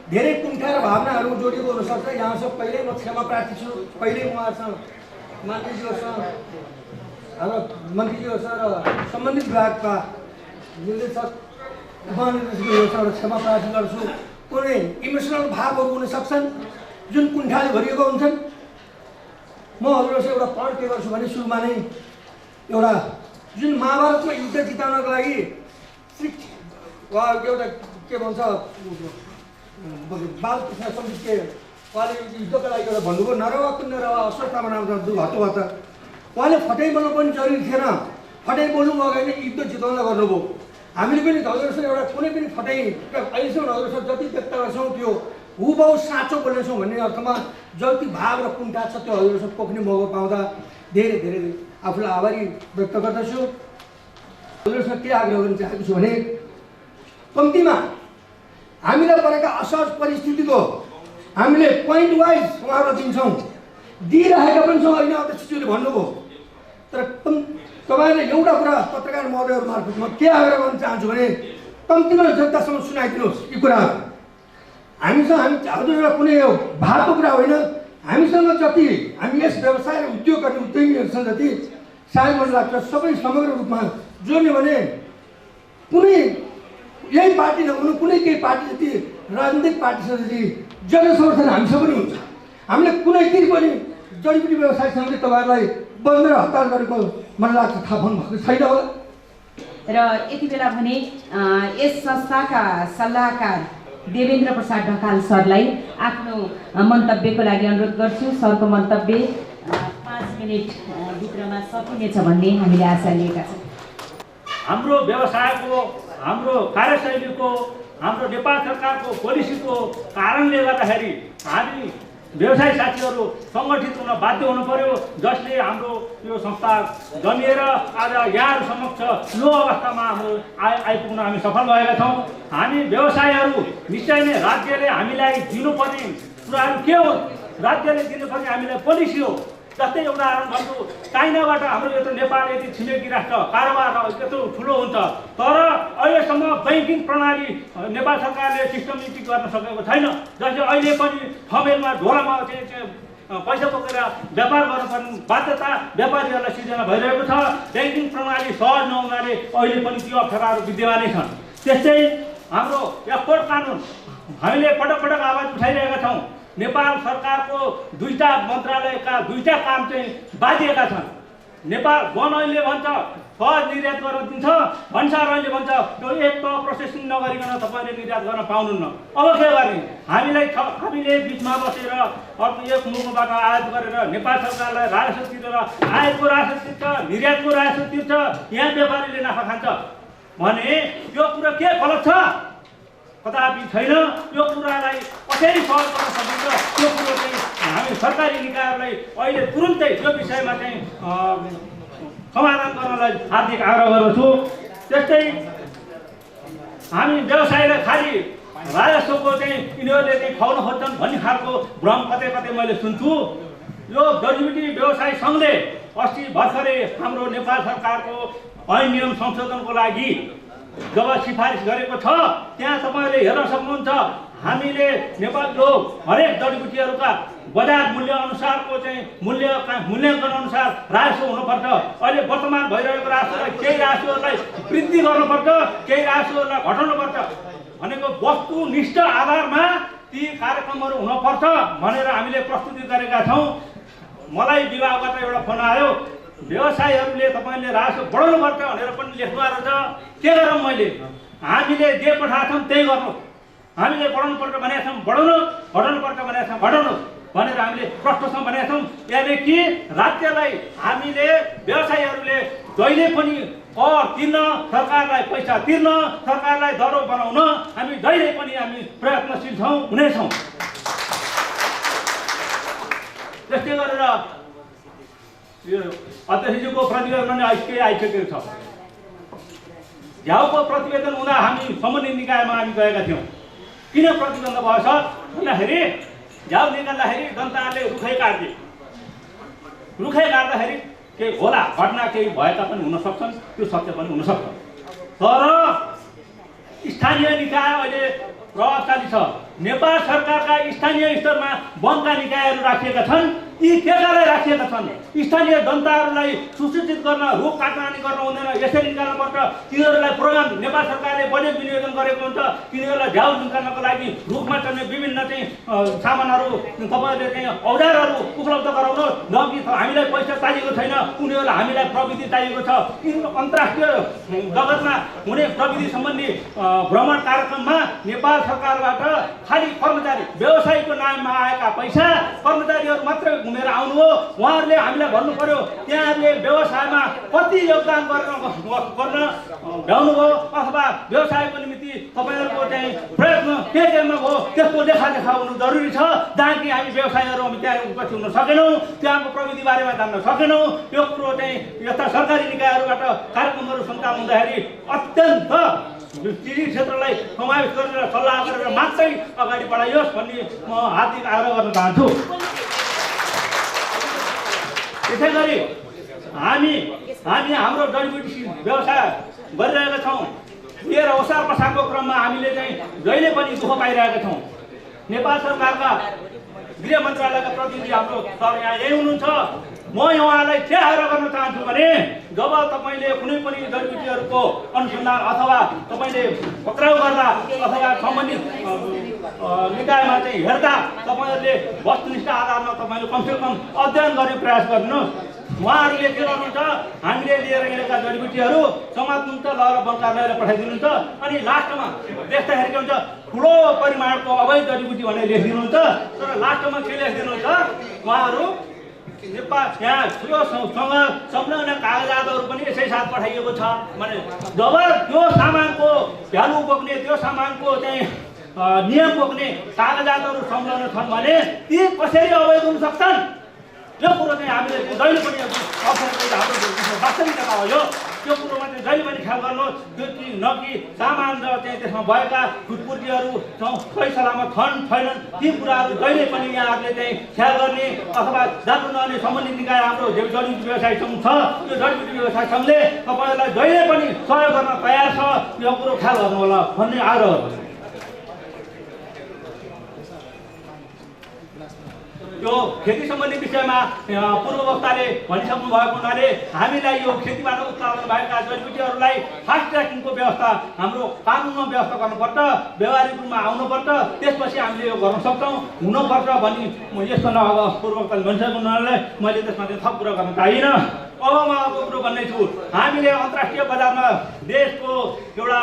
धेरै कुण्ठा र भावनाहरू जोडिएको हुनसक्छ। यहाँ सब पहिल्यै म क्षमा प्रार्थी छु। पहिल्यै उहाँहरूसँग, मन्त्रीज्यूहरूसँग, हाम्रो मन्त्रीज्यूहरूसँग र सम्बन्धित विभागका निर्देशक उपमहानिर्देशकहरूसँग क्षमा प्रार्थी गर्छु। कुनै इमोसनल भावहरू हुन सक्छन् जुन कुण्ठाले भरिएको हुन्छन्। म हजुरहरूसँग एउटा पढ के गर्छु भने सुरुमा नै एउटा जुन महाभारतमा युद्ध जिताउनको लागि एउटा के भन्छ बालकृष्ण समितिले उहाँले युद्धको लागि एउटा भन्नुभयो, नरवा कुन नरवा अस्वस्थमा नाम हतो हत। उहाँले फटाइ बोल्नु पनि जरुरी थिएन, फटाइ बोल्नु अगाडि नै युद्ध जिताउन गर्नुभयो। हामीले पनि हजुरसँग एउटा कुनै पनि फटाइ अहिलेसम्म हजुरसँग जति व्यक्त गर्छौँ त्यो हुबहु साँचो बोल्नेछौँ भन्ने अर्थमा जति भाव र कुण्ठा छ त्यो हजुरसँग पोख्ने मौका पाउँदा धेरै धेरै आफूलाई आभारी व्यक्त गर्दछु। हजुरसँग के आग्रह गर्न चाहेको छु भने कम्तीमा हामीलाई परेका असहज परिस्थितिको हामीले पोइन्ट वाइज उहाँहरूलाई दिन्छौँ, दिइरहेका पनि छौँ। होइन अध्यक्षज्यूले भन्नुभयो, तर तपाईँहरूले एउटा कुरा पत्रकार महोदयहरू मार्फत म के आग्रह गर्न चाहन्छु भने कम्तीमा जनतासम्म सुनाइदिनुहोस् यी कुराहरू। हामीसँग हामी हजुरलाई कुनै भावको कुरा होइन, हामीसँग जति हामी यस व्यवसाय र उद्योग गर्ने उद्यमीहरूसँग जति सायद मलाई लाग्छ सबै समग्र रूपमा जोड्ने भने कुनै यही पार्टी नभनौँ कुनै केही पार्टी जति राजनीतिक पार्टीसँग जति जनसमर्थन हामीसँग पनि हुन्छ। हामीले कुनै दिन पनि जडीबुटी व्यवसायसँग तपाईँहरूलाई बन्द र हतार गरेको मलाई लाग्छ थाहा पाउनुभएको छैन होला। र यति बेला भने यस संस्थाका सल्लाहकार देवेन्द्र प्रसाद ढकाल सरलाई आफ्नो मन्तव्यको लागि अनुरोध गर्छु। सरको मन्तव्य 5 मिनट भित्रमा सकिनेछ भन्ने हामीले आशा लिएका छौँ। हाम्रो व्यवसायको, हाम्रो कार्यशैलीको, हाम्रो नेपाल सरकारको पोलिसीको कारणले गर्दाखेरि हामी व्यवसायी साथीहरू सङ्गठित हुन बाध्य हुनु पर्यो, जसले हाम्रो यो संस्था जन्मिएर आज यहाँहरू समक्ष लो अवस्थामा हाम्रो आइपुग्न हामी सफल भएका छौँ। हामी व्यवसायहरू निश्चय नै राज्यले हामीलाई दिनुपर्ने कुराहरू के हो, राज्यले दिनुपर्ने हामीलाई पोलिसी हो। जस्तै उदाहरण भन्छु, चाइनाबाट हाम्रो यो त नेपाल यति छिमेकी राष्ट्र कारोबार यत्रो ठुलो हुन्छ, तर अहिलेसम्म ब्याङ्किङ प्रणाली नेपाल सरकारले सिस्टमेटिक गर्न सकेको छैन। जस्तै अहिले पनि ठमेलमा ढोलामा पैसा बोकेर व्यापार गर्नुपर्ने बाध्यता व्यापारीहरूलाई सिर्जना भइरहेको छ। ब्याङ्किङ प्रणाली सहज नहुनाले अहिले पनि त्यो अप्ठ्याराहरू विद्यमानै छन्। त्यस्तै हाम्रो एक्सपोर्ट कानुन हामीले पटक पटक आवाज उठाइरहेका छौँ। नेपाल सरकारको 2टा मन्त्रालयका 2टा काम चाहिँ बाँधिएका छन्। नेपाल वन ऐनले भन्छ सहज निर्यात गर्न दिन्छ, भन्सार ऐनले भन्छ त्यो एक तह प्रोसेसिङ नगरिकन तपाईँले निर्यात गर्न पाउनुहुन्न। अब के गर्ने? हामीले बिचमा बसेर अर्को एक मुखबाट आयात गरेर नेपाल सरकारलाई राजस्व तिरेर आयातको राजस्व तिर्छ, निर्यातको राजस्व तिर्छ, यहाँ व्यापारीले नाफा खान्छ भने यो कुरा के गलत छ? कदापि छैन। यो कुरालाई कसरी सहज गर्न सकिन्छ त्यो कुरो चाहिँ हामी सरकारी निकायहरूलाई अहिले तुरुन्तै यो विषयमा चाहिँ समाधान गर्नलाई हार्दिक आग्रह गर्दछु। त्यस्तै हामी व्यवसायलाई खालि राजस्वको चाहिँ यिनीहरूले चाहिँ खुवाउन खोज्छन् भन्ने खालको भ्रम कतै कतै मैले सुन्छु। यो जडीबुटी व्यवसाय सङ्घले अस्ति भर्खरै हाम्रो नेपाल सरकारको ऐन नियम संशोधनको लागि जब सिफारिस गरेको छ त्यहाँ तपाईँले हेर्न सक्नुहुन्छ। हामीले नेपालको हरेक जडीबुटीहरूका बजार मूल्य अनुसारको चाहिँ मूल्याङ्कन अनुसार राजस्व हुनुपर्छ। अहिले वर्तमान भइरहेको राजस्वलाई केही राजस्वहरूलाई वृद्धि गर्नुपर्छ, केही राजस्वहरूलाई घटाउनुपर्छ भनेको वस्तुनिष्ठ आधारमा ती कार्यक्रमहरू हुनुपर्छ भनेर हामीले प्रस्तुति गरेका छौँ। मलाई विभागबाट एउटा फोन आयो, व्यवसायीहरूले तपाईँले राजस्व बढाउनुपर्छ भनेर पनि लेख्नु आएको छ। के गरौँ? मैले हामीले जे पठाएको छौँ त्यही गर्नु। हामीले बढाउनुपर्छ भनेका छौँ बढाउनु, घटाउनुपर्छ भनेका छौँ घटाउनु भनेर हामीले प्रश्नसँग भनेका छौँ। यानि कि राज्यलाई हामीले व्यवसायीहरूले जहिले पनि कर तिर्न, सरकारलाई पैसा तिर्न, सरकारलाई दरो बनाउन हामी जहिले पनि हामी प्रयत्नशील छौँ, हुनेछौँ। त्यस्तै गरेर यो अध्यक्षज्यूको प्रतिवेदन आइसकेको छ। झ्याउको प्रतिवेदन हुँदा हामी सम्बन्धित निकायमा हामी गएका थियौँ। किन प्रतिबन्ध भयो सर भन्दाखेरि झ्याउ निकाल्दाखेरि जनताले रुखै काट्दिए। रुखै गाड्दाखेरि केही होला घटना केही भएका पनि हुन सक्छन्, त्यो सत्य पनि हुनसक्छ। तर स्थानीय निकाय अहिले प्रभावशाली छ। नेपाल सरकारका स्थानीय स्तरमा वनका निकायहरू राखिएका छन्। यी के कारण राखिएका छन्? स्थानीय जनताहरूलाई सुसूचित गर्न, रुख काट्ने गर्न हुँदैन, यसरी निकाल्नुपर्छ। तिनीहरूलाई प्रोग्राम नेपाल सरकारले बजेट विनियोजन गरेको हुन्छ, तिनीहरूलाई झ्याउ निकाल्नको लागि रुखमा चल्ने विभिन्न चाहिँ सामानहरू तपाईँहरूले चाहिँ औजारहरू उपलब्ध गराउनु, न कि हामीलाई पैसा चाहिएको छैन, उनीहरूलाई हामीलाई प्रविधि चाहिएको छ। अन्तर्राष्ट्रिय जगतमा हुने प्रविधि सम्बन्धी भ्रमण कार्यक्रममा नेपाल सरकारबाट खालि कर्मचारी व्यवसायीको नाममा आएका पैसा कर्मचारीहरू मात्रै घुमेर आउनु हो। उहाँहरूले हामीलाई भन्नु पर्यो त्यहाँहरूले व्यवसायमा कति योगदान गर्न भ्याउनुभयो अथवा व्यवसायको निमित्त तपाईँहरूको चाहिँ प्रयत्न केमा भयो त्यसको लेखाजोखा हुनु जरुरी छ। जहाँ कि हामी व्यवसायहरू त्यहाँ उपस्थित हुन सकेनौँ, त्यहाँको प्रविधि बारेमा जान्न सकेनौँ। यो कुरो चाहिँ यस्ता सरकारी निकायहरूबाट कार्यक्रमहरू सञ्चालन हुँदाखेरि अत्यन्त कृषि क्षेत्रलाई समावेश गरेर सल्लाह गरेर मात्रै अगाडि बढाइयोस् भन्ने म हार्दिक आग्रह गर्न चाहन्छु। त्यसै गरी हामी हाम्रो जडीबुटी व्यवसाय गरिरहेका छौँ। लिएर ओसार पसारको क्रममा हामीले चाहिँ जहिले पनि दुःख पाइरहेका छौँ। नेपाल सरकारका गृह मन्त्रालयका प्रतिनिधि हाम्रो सर यहाँ यही हुनुहुन्छ। म उहाँलाई के आग्रह गर्न चाहन्छु भने जब तपाईँले कुनै पनि जडीबुटीहरूको अनुसन्धान अथवा तपाईँले पक्राउ गर्दा अथवा सम्बन्धित निकायमा चाहिँ हेर्दा तपाईँहरूले वस्तुनिष्ठ आधारमा तपाईँले कमसेकम अध्ययन गर्ने प्रयास गर्नुहोस्। उहाँहरूले के गर्नुहुन्छ, हामीले लिएर हिँडेका जडीबुटीहरू समाजमुक्त लहर वन कार्यालयलाई पठाइदिनुहुन्छ। अनि लास्टमा देख्दाखेरि के हुन्छ, ठुलो परिमाणको अवैध जडीबुटी भनेर लेखिदिनुहुन्छ। तर लास्टमा के लेखिदिनुहुन्छ, उहाँहरू नेपाल यहाँ योसँग संलग्न कागजातहरू पनि यसै साथ पठाइएको छ भने जब त्यो सामानको भ्यालु बोक्ने, त्यो सामानको चाहिँ नियम बोक्ने कागजातहरू संलग्न छन् भने ती कसरी अवैध हुन सक्छन्? यो कुरो चाहिँ हामीले जहिले पनि हाम्रो वास्तविकता हो। यो कुरोमा चाहिँ जहिले पनि ख्याल गर्नुहोस्। त्यो न कि सामान र चाहिँ त्यसमा भएका छुटपुर्जीहरू सही सलामत छन् छैनन् ती कुराहरू जहिले पनि यहाँहरूले चाहिँ ख्याल गर्ने अथवा जान्नु नहुने सम्बन्धित निकाय हाम्रो जडीबुटी व्यवसाय सङ्घ छ। त्यो जडीबुटी व्यवसाय सङ्घले तपाईँहरूलाई जहिले पनि सहयोग गर्न तयार छ। यो कुरो ख्याल गर्नु होला भन्ने आग्रह गर्छु। यो खेती सम्बन्धी विषयमा पूर्ववक्ताले भनिसक्नु भएको हुनाले हामीलाई यो खेतीबाट उत्पादन भएका जडीबुटीहरूलाई फास्ट ट्र्याकिङको व्यवस्था हाम्रो कानुनमा व्यवस्था गर्नुपर्छ, व्यवहारिक रूपमा आउनुपर्छ, त्यसपछि हामीले यो गर्न सक्छौँ हुनुपर्छ भनी यस्तो नभएको पूर्ववक्ताले भनिसक्नु हुनाले मैले त्यसमा चाहिँ थप कुरा गर्न चाहिनँ। अब म अर्को कुरो भन्ने छु, हामीले अन्तर्राष्ट्रिय बजारमा देशको एउटा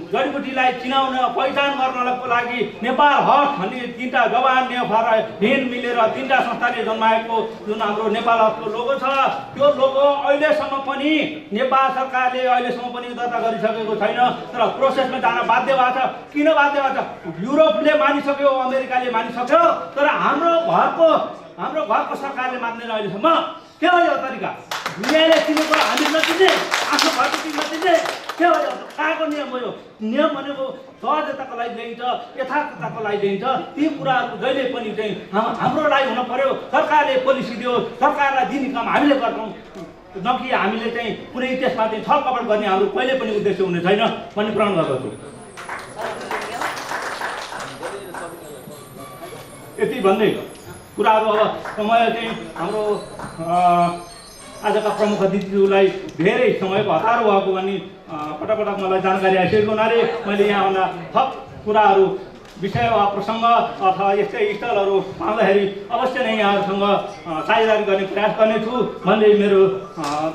जडीबुटीलाई चिनाउन पहिचान गर्नको लागि नेपाल हट भन्ने 3टा जवान नेफर हिन मिलेर 3टा संस्थाले जन्माएको जुन हाम्रो नेपाल हटको लोगो छ, त्यो लोगो अहिलेसम्म पनि नेपाल सरकारले अहिलेसम्म पनि दर्ता गरिसकेको छैन। तर प्रोसेसमा जान बाध्य भएको छ। किन बाध्य भएको छ? युरोपले मानिसक्यो, अमेरिकाले मानिसक्यो, तर हाम्रो घरको सरकारले मान्दैन अहिलेसम्म। के हो यो तरिका? दुनियाँले चिनेको हामी नचिने, आफ्नो घरको टिम नचिने, के हो यो? कहाँको नियम हो यो? नियम भनेको सहजताको लागि ल्याइन्छ, यथार्थताको लागि ल्याइन्छ। ती कुराहरू जहिले पनि चाहिँ हाम्रो लागि हुन पर्यो। सरकारले पोलिसी दियो, सरकारलाई दिने काम हामीले गर्छौँ, न कि हामीले चाहिँ कुनै त्यसमा चाहिँ छलकपट गर्ने हाम्रो कहिले पनि उद्देश्य हुने छैन भन्ने प्रण गर्दछु। यति भन्दै कुराहरू अब समय चाहिँ हाम्रो आजका प्रमुख अतिथिज्यूलाई धेरै समयको हतारो भएको भन्ने पटक मलाई जानकारी आइसकेको हुनाले मैले यहाँभन्दा थप कुराहरू विषय वा प्रसङ्ग अथवा यस्तै स्थलहरू पाउँदाखेरि अवश्य नै यहाँहरूसँग साझेदारी गर्ने प्रयास गर्नेछु भन्दै मेरो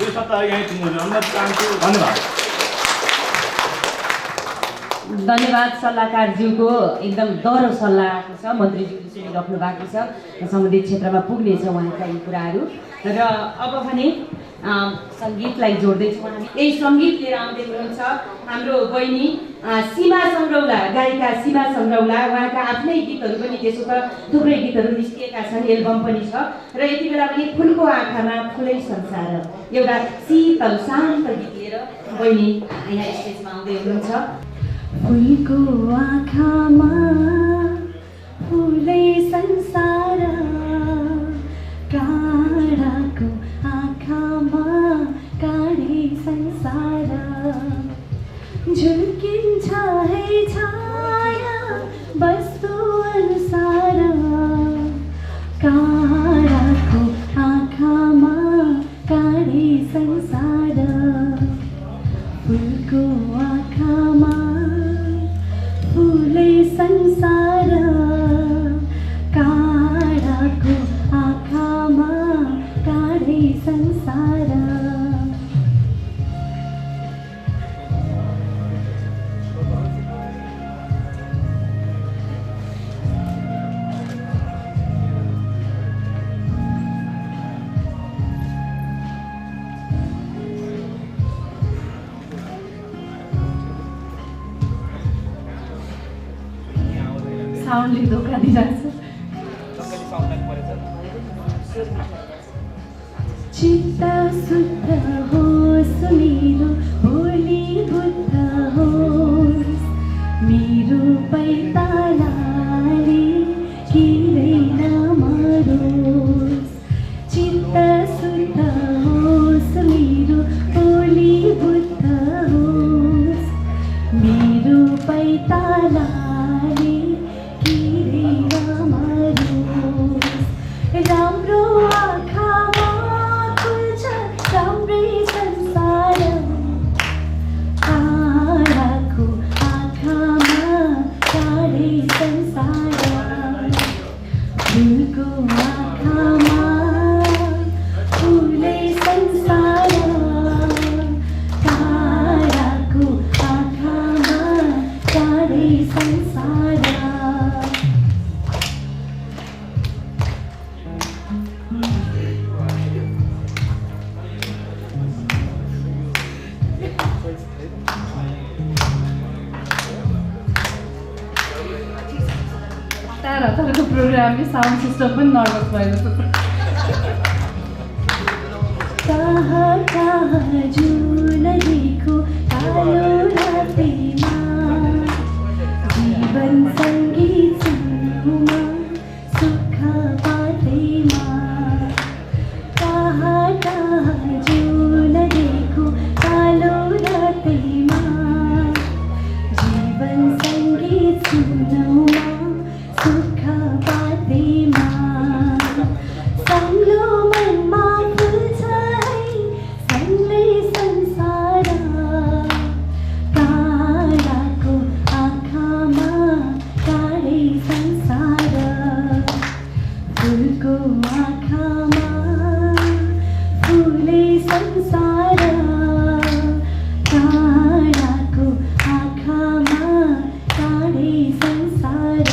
2 शब्द यहीँ अनुमति चाहन्छु। धन्यवाद। धन्यवाद सल्लाहकारज्यूको एकदम दह्रो सल्लाह आएको छ। मन्त्रीज्यूले सुनिराख्नु भएको छ, सम्बन्धित क्षेत्रमा पुग्नेछ उहाँका यी कुराहरू। र अब भने सङ्गीतलाई जोड्दैछौँ हामी। यही सङ्गीत लिएर आउँदै हुनुहुन्छ हाम्रो बहिनी सीमा सङ्ग्रौला, गायिका सीमा सङ्ग्रौला। उहाँका आफ्नै गीतहरू पनि त्यसो त थुप्रै गीतहरू निस्किएका छन्, एल्बम पनि छ। र यति बेला पनि फुलको आँखामा फुलै संसार एउटा शीतल शान्त गीत लिएर बहिनी यहाँ स्टेजमा आउँदै हुनुहुन्छ। फुलको आँखामा फुलै संसार, काँडाको साउन्डले धोका दिइरहेको चित्त शुद्ध होस् मेरो भोलि बुद्ध होस् मेरो पैतालाले किरै नमरोस् चित्त शुद्ध होस् मेरो भोलि बुद्ध होस् मेरो पैतालाले किरै नमरोस् राम्रो आँखामा खुल्छ राम्रै संसार ताराको आँखामा टाढै संसार फुलको आँखामा फुलै संसार ताराको आँखामा टाढै संसार हतारको प्रोग्रामले साउन्ड सिस्टम पनि नर्भस भयो कहाँ कहाँ जुन देखो कालो रातेमा जीवन सङ्गीत सुन्नुमा सुख पातेमा कहाँ कहाँ जुन देखो कालो रातेमा जीवन सङ्गीत सुन्नुमा सुख पातेमा संग्लो मनमा फुल्छ है सङ्गै संसार ताराको आँखामा टाढै संसार फुलको आँखामा फुलै संसार ताराको आँखामा टाढै संसार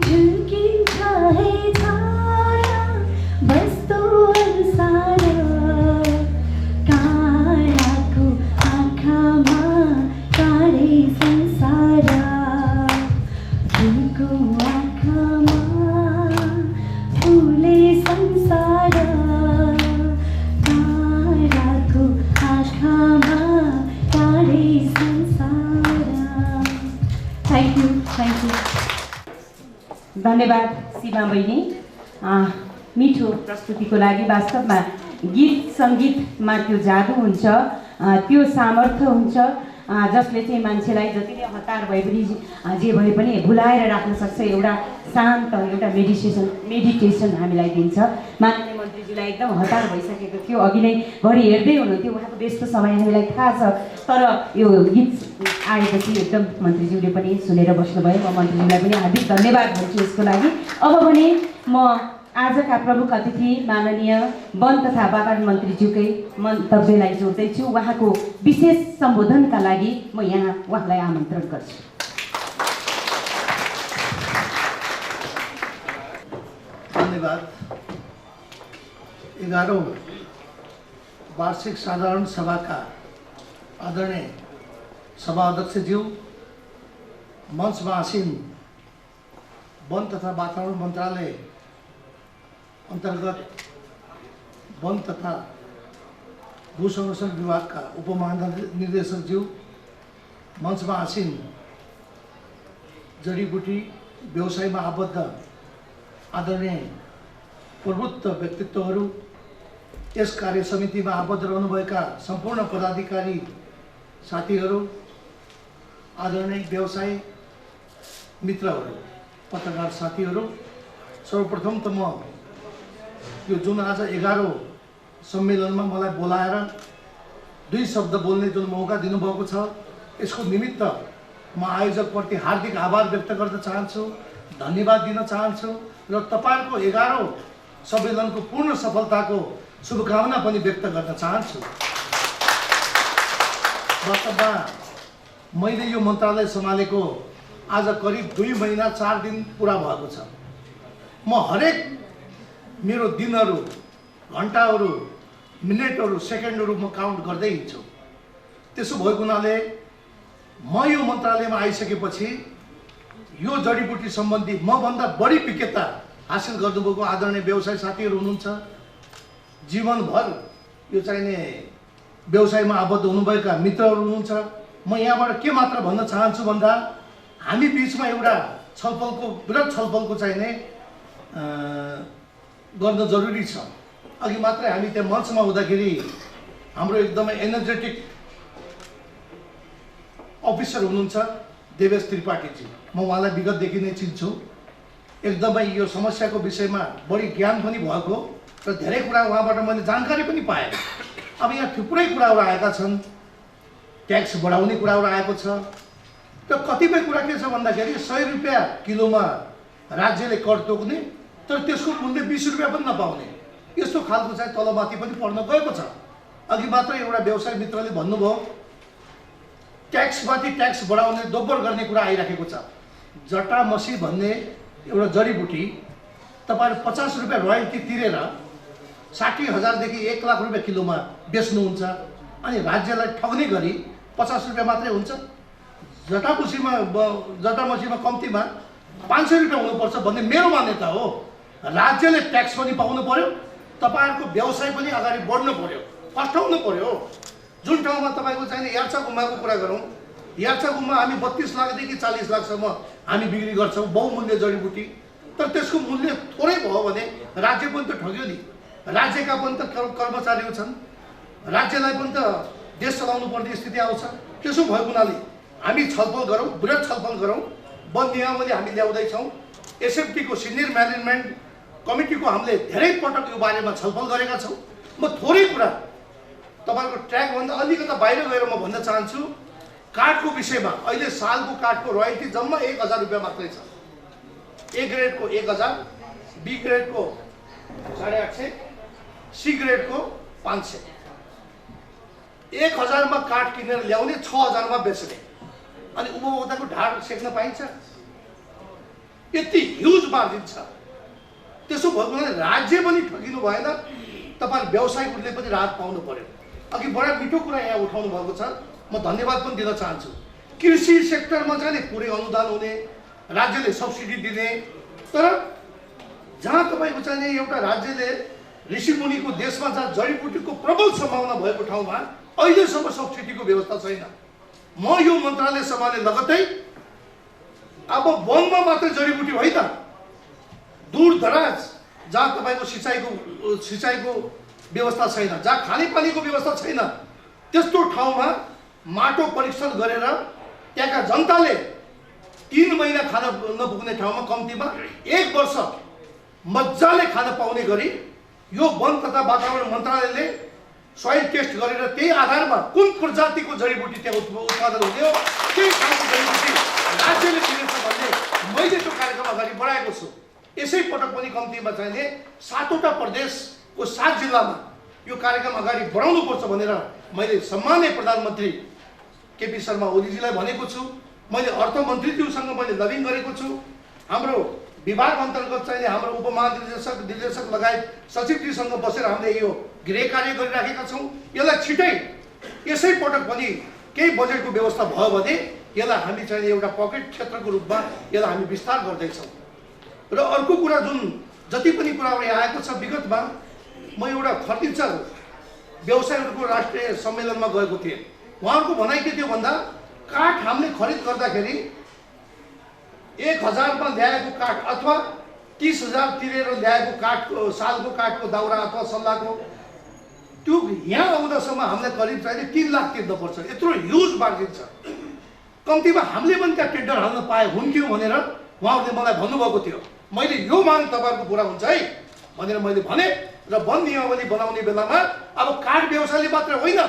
झुल्किन्छ है छाया बस्तो अनुसार ताराको आँखामा टाढै संसार फुलको आँखामा फुलै संसार ताराको आँखामा टाढै संसार थ्याङ्क यू धन्यवाद सीमा बहिनी मिठो प्रस्तुतिको लागि। वास्तवमा गीत सङ्गीतमा त्यो जादु हुन्छ, त्यो सामर्थ्य हुन्छ जसले चाहिँ मान्छेलाई जति नै हतार भए पनि जे भए पनि भुलाएर राख्न सक्छ। एउटा शान्त एउटा मेडिटेसन हामीलाई दिन्छ। माननीय मन्त्रीजीलाई एकदम हतार भइसकेको थियो, अघि नै घडी हेर्दै हुनुहुन्थ्यो, उहाँको व्यस्त समय हामीलाई थाहा छ। तर यो गीत आएपछि एकदम मन्त्रीज्यूले पनि सुनेर बस्नुभयो। म मन्त्रीज्यूलाई पनि हार्दिक धन्यवाद भन्छु यसको लागि। अब भने म आजका प्रमुख अतिथि माननीय वन तथा वातावरण मन्त्रीज्यूकै मन्तव्यलाई जोड्दैछु। उहाँको विशेष सम्बोधनका लागि म यहाँ उहाँलाई आमन्त्रण गर्छु। धन्यवाद। 11औं वार्षिक साधारण सभाका आदरणीय सभा अध्यक्षज्यू, मञ्चमा आसीन वन तथा वातावरण मन्त्रालय अन्तर्गत वन तथा भू संरक्षण विभागका उपमहानिर्देशकज्यू, मञ्चमा आसीन जडीबुटी व्यवसायमा आबद्ध आदरणीय प्रबुद्ध व्यक्तित्वहरू, यस कार्य समितिमा आबद्ध रहनुभएका सम्पूर्ण पदाधिकारी साथीहरू, आदरणीय व्यवसाय मित्रहरू, पत्रकार साथीहरू, सर्वप्रथम त म यो जुन आज 11औं सम्मेलनमा मलाई बोलाएर दुई शब्द बोल्ने जुन मौका दिनुभएको छ, यसको निमित्त म आयोजकप्रति हार्दिक आभार व्यक्त गर्न चाहन्छु, धन्यवाद दिन चाहन्छु र तपाईहरुको 11औं सम्मेलनको पूर्ण सफलताको शुभकामना पनि व्यक्त गर्न चाहन्छु। वास्तवमा मैले यो मन्त्रालय सम्हालेको आज करिब 2 महिना 4 दिन पुरा भएको छ। म हरेक मेरो दिनहरू, घण्टाहरू, मिनेटहरू, सेकेन्डहरू म काउन्ट गर्दै हिँड्छु। त्यसो भएको हुनाले म यो मन्त्रालयमा आइसकेपछि यो जडीबुटी सम्बन्धी मभन्दा बढी विज्ञता हासिल गर्नुभएको आदरणीय व्यवसाय साथीहरू हुनुहुन्छ। जीवनभर यो चाहिने व्यवसायमा आबद्ध हुनुभएका मित्रहरू हुनुहुन्छ। म यहाँबाट के मात्र भन्न चाहन्छु भन्दा हामी बिचमा एउटा छलफलको वृहत छलफलको चाहिने गर्न जरुरी छ। अघि मात्रै हामी त्यहाँ मञ्चमा हुँदाखेरि हाम्रो एकदमै एनर्जेटिक अफिसर हुनुहुन्छ देवेश त्रिपाठीजी, म उहाँलाई विगतदेखि नै चिन्छु। एकदमै यो समस्याको विषयमा बढी ज्ञान पनि भएको र धेरै कुरा उहाँबाट मैले जानकारी पनि पाएँ। अब यहाँ थुप्रै कुराहरू आएका छन्, ट्याक्स बढाउने कुराहरू आएको छ। र कतिपय कुरा के छ भन्दाखेरि 100 रुपियाँ किलोमा राज्यले कर तोक्ने, तर त्यसको मूल्य 20 रुपियाँ पनि नपाउने, यस्तो खालको चाहिँ तलमाथि पनि पर्न गएको छ। अघि मात्र एउटा व्यवसाय मित्रले भन्नुभयो ट्याक्समाथि ट्याक्स बढाउने दोब्बर गर्ने कुरा आइराखेको छ। जटामसी भन्ने एउटा जडीबुटी तपाईहरु 50 रुपियाँ रोयल्टी तिरेर 60,000 देखि 1 लाख रुपियाँ किलोमा बेच्नुहुन्छ, अनि राज्यलाई ठग्ने गरी 50 रुपियाँ मात्रै हुन्छ। जटामसीमा कम्तीमा 500 रुपियाँ हुनुपर्छ भन्ने मेरो मान्यता हो। राज्यले ट्याक्स पनि पाउनु पर्यो, तपाईहरुको व्यवसाय पनि अगाडि बढ्नु पर्यो, फस्टाउनु पर्यो। जुन ठाउँमा तपाईको चाहिने यार्छा गुम्बाको कुरा गरौँ, यार्छा गुम्बा हामी 32 लाखदेखि 40 लाखसम्म हामी बिक्री गर्छौँ बहुमूल्य जडीबुटी। तर त्यसको मूल्य थोरै भयो भने राज्य पनि त ठग्यो नि। राज्यका पनि त कर्मचारीहरू छन्, राज्यलाई पनि त देश चलाउनु पर्ने स्थिति आउँछ। त्यसो भएको हुनाले हामी छलफल गरौँ, वृहत छलफल गरौँ। वन नियमावली हामी ल्याउँदैछौँ। एसएफटीको सिनियर म्यानेजमेन्ट कमिटीको हामीले धेरै पटक यो बारेमा छलफल गरेका छौँ। म थोरै कुरा तपाईको ट्र्याकभन्दा अलिकता बाहिर गएर म भन्न चाहन्छु। काठको विषयमा अहिले सालको काठको रोयल्टी जम्मा 1000 रुपियाँ मात्रै छ। ए ग्रेडको 1000, बी ग्रेडको 850, सी ग्रेडको 500। 1000 मा काठ किनेर ल्याउने, 6000 मा बेच्ने, अनि उपभोक्ताको ढाड सेक्न पाइन्छ। यति ह्युज मार्जिन छ। त्यसो भएको हुनाले राज्य पनि ठगिनु भएन, तपाईहरु व्यवसायीहरूले पनि राहत पाउनु पर्यो। अघि बडा मिठो कुरा यहाँ उठाउनु भएको छ, म धन्यवाद पनि दिन चाहन्छु। कृषि सेक्टरमा चाहिँ पुरै अनुदान हुने, राज्यले सब्सिडी दिने, तर जहाँ तपाईको चाहिँ एउटा राज्यले ऋषिमुनिको देशमा जहाँ जडीबुटीको प्रबल सम्भावना भएको ठाउँमा अहिलेसम्म सब्सिडीको व्यवस्था छैन। म यो मन्त्रालय सम्हाले लगत्तै अब वनमा मात्र जडीबुटी होइन, दूर दराज जहाँ तपाईको सिँचाइको व्यवस्था छैन, जहाँ खानेपानीको व्यवस्था छैन, त्यस्तो ठाउँमा माटो परीक्षण गरेर त्यहाँका जनताले 3 महिना खान नपुग्ने ठाउँमा कम्तीमा 1 वर्ष मजाले खान पाउने गरी यो वन तथा वातावरण मन्त्रालयले सोइल टेस्ट गरेर त्यही आधारमा कुन प्रजातिको जडीबुटी त्यहाँ उत्पादन हुने हो, त्यही खालको जडीबुटी राज्यले दिनेछ भन्ने मैले त्यो कार्यक्रम अगाडि बढाएको छु। यसै पटक पनि कम्तीमा चाहिने 7वटा प्रदेशको 7 जिल्लामा यो कार्यक्रम अगाडि बढाउनुपर्छ भनेर मैले सम्माननीय प्रधानमन्त्री केपी शर्मा ओलीजीलाई भनेको छु। मैले अर्थमन्त्रीज्यूसँग मैले लबिङ गरेको छु। हाम्रो विभाग अन्तर्गत चाहिँ हाम्रो उपमहानिर्देशक लगायत सचिवजीसँग बसेर हामीले यो गृह कार्य गरिराखेका छौँ। यसलाई छिटै यसै पटक पनि केही बजेटको व्यवस्था भयो भने यसलाई हामी चाहिँ एउटा पकेट क्षेत्रको रूपमा यसलाई हामी विस्तार गर्दैछौँ। र अर्को कुरा जुन जति पनि कुराहरू यहाँ आएको छ, विगतमा म एउटा फर्निचर व्यवसायहरूको राष्ट्रिय सम्मेलनमा गएको थिएँ। उहाँहरूको भनाइ के थियो भन्दा काठ हामीले खरिद गर्दाखेरि 1000 मा ल्याएको काठ अथवा 30,000 तिरेर ल्याएको काठको सालको काठको दाउरा अथवा सल्लाहको त्यो यहाँ आउँदासम्म हामीलाई करिब चाहिँ 3 लाख तिर्नुपर्छ। यत्रो ह्युज मार्जिन छ। कम्तीमा हामीले पनि त्यहाँ टेन्डर हाल्न पाए हुन्थ्यो भनेर उहाँहरूले मलाई भन्नुभएको थियो। मैले यो माग तपाईँहरूको पुरा हुन्छ है भनेर मैले भने र वन नियमावली बनाउने बेलामा अब काठ व्यवसायले मात्र होइन,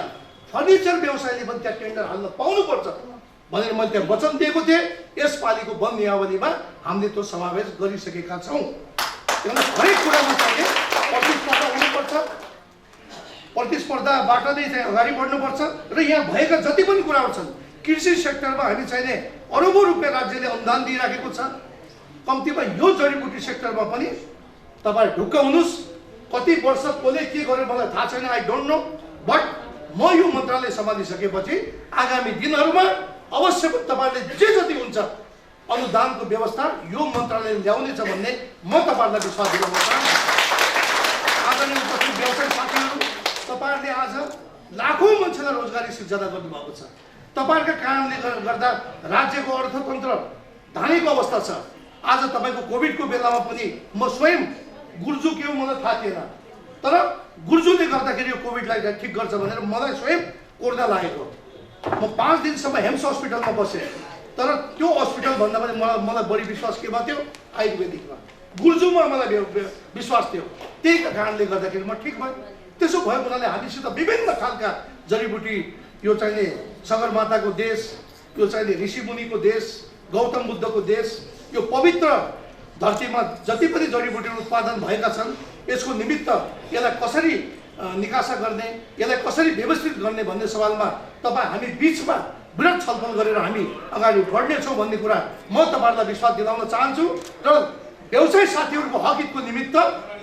फर्निचर व्यवसायले पनि त्यहाँ टेन्डर हाल्न पाउनुपर्छ भनेर मैले त्यहाँ वचन दिएको थिएँ। यसपालिको वन नियमावलीमा हामीले त्यो समावेश गरिसकेका छौँ। हरेक कुरामा चाहिँ प्रतिस्पर्धा हुनुपर्छ, प्रतिस्पर्धाबाट नै चाहिँ अगाडि बढ्नुपर्छ। र यहाँ भएका जति पनि कुराहरू छन् कृषि सेक्टरमा हामी चाहिने अरबौँ रुपियाँ राज्यले अनुदान दिइराखेको छ। कम्तीमा यो जडीबुटी सेक्टरमा पनि तपाईँ ढुक्क हुनुहोस्। कति वर्ष कसले के गर्यो मलाई थाहा छैन, आई डोन्ट नो, बट म यो मन्त्रालय सम्हालिसकेपछि आगामी दिनहरूमा अवश्य पनि तपाईँहरूले जे जति हुन्छ अनुदानको व्यवस्था यो मन्त्रालयले ल्याउनेछ भन्ने म तपाईँहरूलाई विश्वास दिलाउन चाहन्छु। आदरणीय उपस्थित व्यवसायी साथीहरू, तपाईँहरूले आज लाखौँ मान्छेलाई रोजगारी सिर्जना गर्नुभएको छ। तपाईँहरूका कारणले गर्दा राज्यको अर्थतन्त्र धानेको अवस्था छ। आज तपाईँको कोभिडको बेलामा पनि म स्वयं गुर्जु के हो मलाई थाहा थिएन, तर गुर्जुले गर्दाखेरि यो कोभिडलाई ठिक गर्छ भनेर मलाई स्वयं कोर्दा लागेको। म 5 दिनसम्म हेम्स हस्पिटलमा बसेँ, तर त्यो हस्पिटल भन्दा पनि मलाई बढी विश्वास केमा थियो? आयुर्वेदिकमा, गुर्जुमा मलाई विश्वास थियो। त्यही कारणले गर्दाखेरि म ठिक भएँ। त्यसो भएको हुनाले हामीसित विभिन्न खालका जडीबुटी, यो चाहिने सगरमाताको देश, यो चाहिने ऋषिमुनिको देश, गौतम बुद्धको देश, यो पवित्र धरतीमा जति पनि जडीबुटीहरू उत्पादन भएका छन्, यसको निमित्त यसलाई कसरी निकासा गर्ने, यसलाई कसरी व्यवस्थित गर्ने भन्ने सवालमा हामी बिचमा वृहत छलफल गरेर हामी अगाडि बढ्नेछौँ भन्ने कुरा म तपाईँहरूलाई विश्वास दिलाउन चाहन्छु। र व्यवसायी साथीहरूको हक हितको निमित्त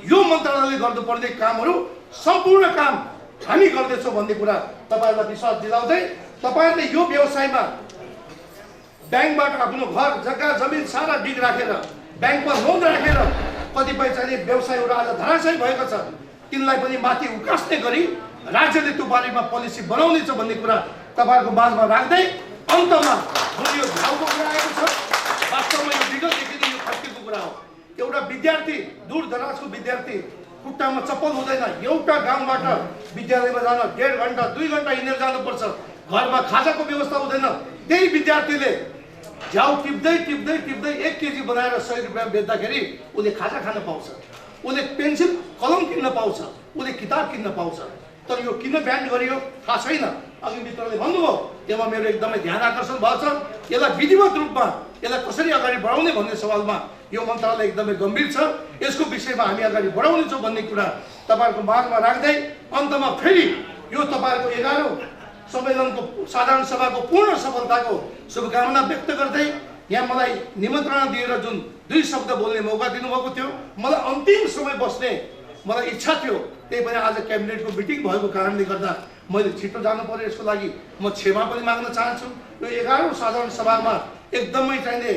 यो मन्त्रालयले गर्नुपर्ने कामहरू सम्पूर्ण काम हामी गर्दैछौँ भन्ने कुरा तपाईँहरूलाई विश्वास दिलाउँदै, तपाईँहरूले यो व्यवसायमा ब्याङ्कबाट आफ्नो घर जग्गा जमिन सारा डिग राखेर, ब्याङ्कमा लोन राखेर कतिपय चाहिने व्यवसायहरू आज धराशयी भएको छ, तिनलाई पनि माथि उकास्ने गरी राज्यले त्यो बारेमा पोलिसी बनाउनेछ भन्ने कुरा तपाईँहरूको माझमा राख्दै, अन्तमा जुन यो झाउको कुरा आएको छ, वास्तवमा यो विगतदेखि नै यो खस्किएको कुरा हो। एउटा विद्यार्थी, दूर दराजको विद्यार्थी, खुट्टामा चप्पल हुँदैन, एउटा गाउँबाट विद्यालयमा जान 1.5 घन्टा 2 घन्टा हिँडेर जानुपर्छ, घरमा खाजाको व्यवस्था हुँदैन। त्यही विद्यार्थीले झ्याउ टिप्दै टिप्दै टिप्दै 1 केजी बनाएर 100 रुपियाँ बेच्दाखेरि उसले खाजा खान पाउँछ, उसले पेन्सिल कलम किन्न पाउँछ, उसले किताब किन्न पाउँछ। तर यो किन ब्यान गरियो थाहा छैन। अघि मित्रले भन्नुभयो, त्यसमा मेरो एकदमै ध्यान आकर्षण भएको छ। यसलाई विधिवत रूपमा यसलाई कसरी अगाडि बढाउने भन्ने सवालमा यो मन्त्रालय एकदमै गम्भीर छ। यसको विषयमा हामी अगाडि बढाउनेछौँ भन्ने कुरा तपाईँहरूको माझमा राख्दै, अन्तमा फेरि यो तपाईँहरूको 11औं सम्मेलनको साधारण सभाको पूर्ण सफलताको शुभकामना व्यक्त गर्दै, यहाँ मलाई निमन्त्रणा दिएर जुन 2 शब्द बोल्ने मौका दिनुभएको थियो, मलाई अन्तिम समय बस्ने मलाई इच्छा थियो। त्यही पनि आज क्याबिनेटको मिटिङ भएको कारणले गर्दा मैले छिटो जानु पर्यो। यसको लागि म क्षमा पनि माग्न चाहन्छु। यो 11औं साधारण सभामा एकदमै चाहिने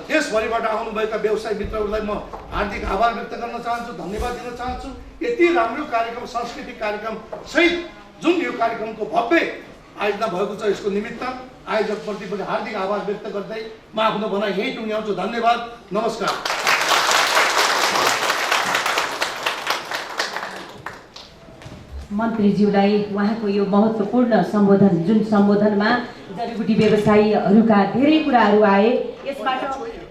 देशभरिबाट आउनुभएका व्यवसायी मित्रहरूलाई म हार्दिक आभार व्यक्त गर्न चाहन्छु, धन्यवाद दिन चाहन्छु। यति राम्रो कार्यक्रम, सांस्कृतिक कार्यक्रम सहित जुन यो कार्यक्रमको भव्य आयोजना भएको छ, यसको निमित्त आयोजकप्रति पनि हार्दिक आभार व्यक्त गर्दै म आफ्नो भनाइ यहीँ टुङ्ग्याउँछु। धन्यवाद, नमस्कार। मन्त्रीज्यूलाई उहाँको यो महत्त्वपूर्ण सम्बोधन, जुन सम्बोधनमा जडीबुटी व्यवसायीहरूका धेरै कुराहरू आए, यसबाट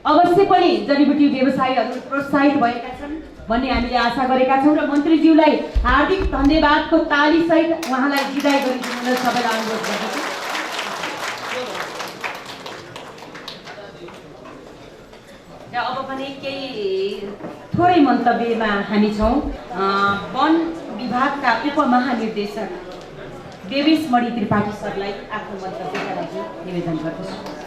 अवश्य पनि जडीबुटी व्यवसायीहरू प्रोत्साहित भएका छन् भन्ने हामीले आशा गरेका छौँ। र मन्त्रीज्यूलाई हार्दिक धन्यवादको तालीसहित उहाँलाई विदाई गरिदिनु सबैलाई अनुरोध गर्दछु। र अब पनि केही थोरै मन्तव्यमा हामी छौँ। वन विभागका उपमहानिर्देशक देवेश मणि त्रिपाठी सरलाई आफ्नो मन्तव्यका लागि निवेदन गर्दछु।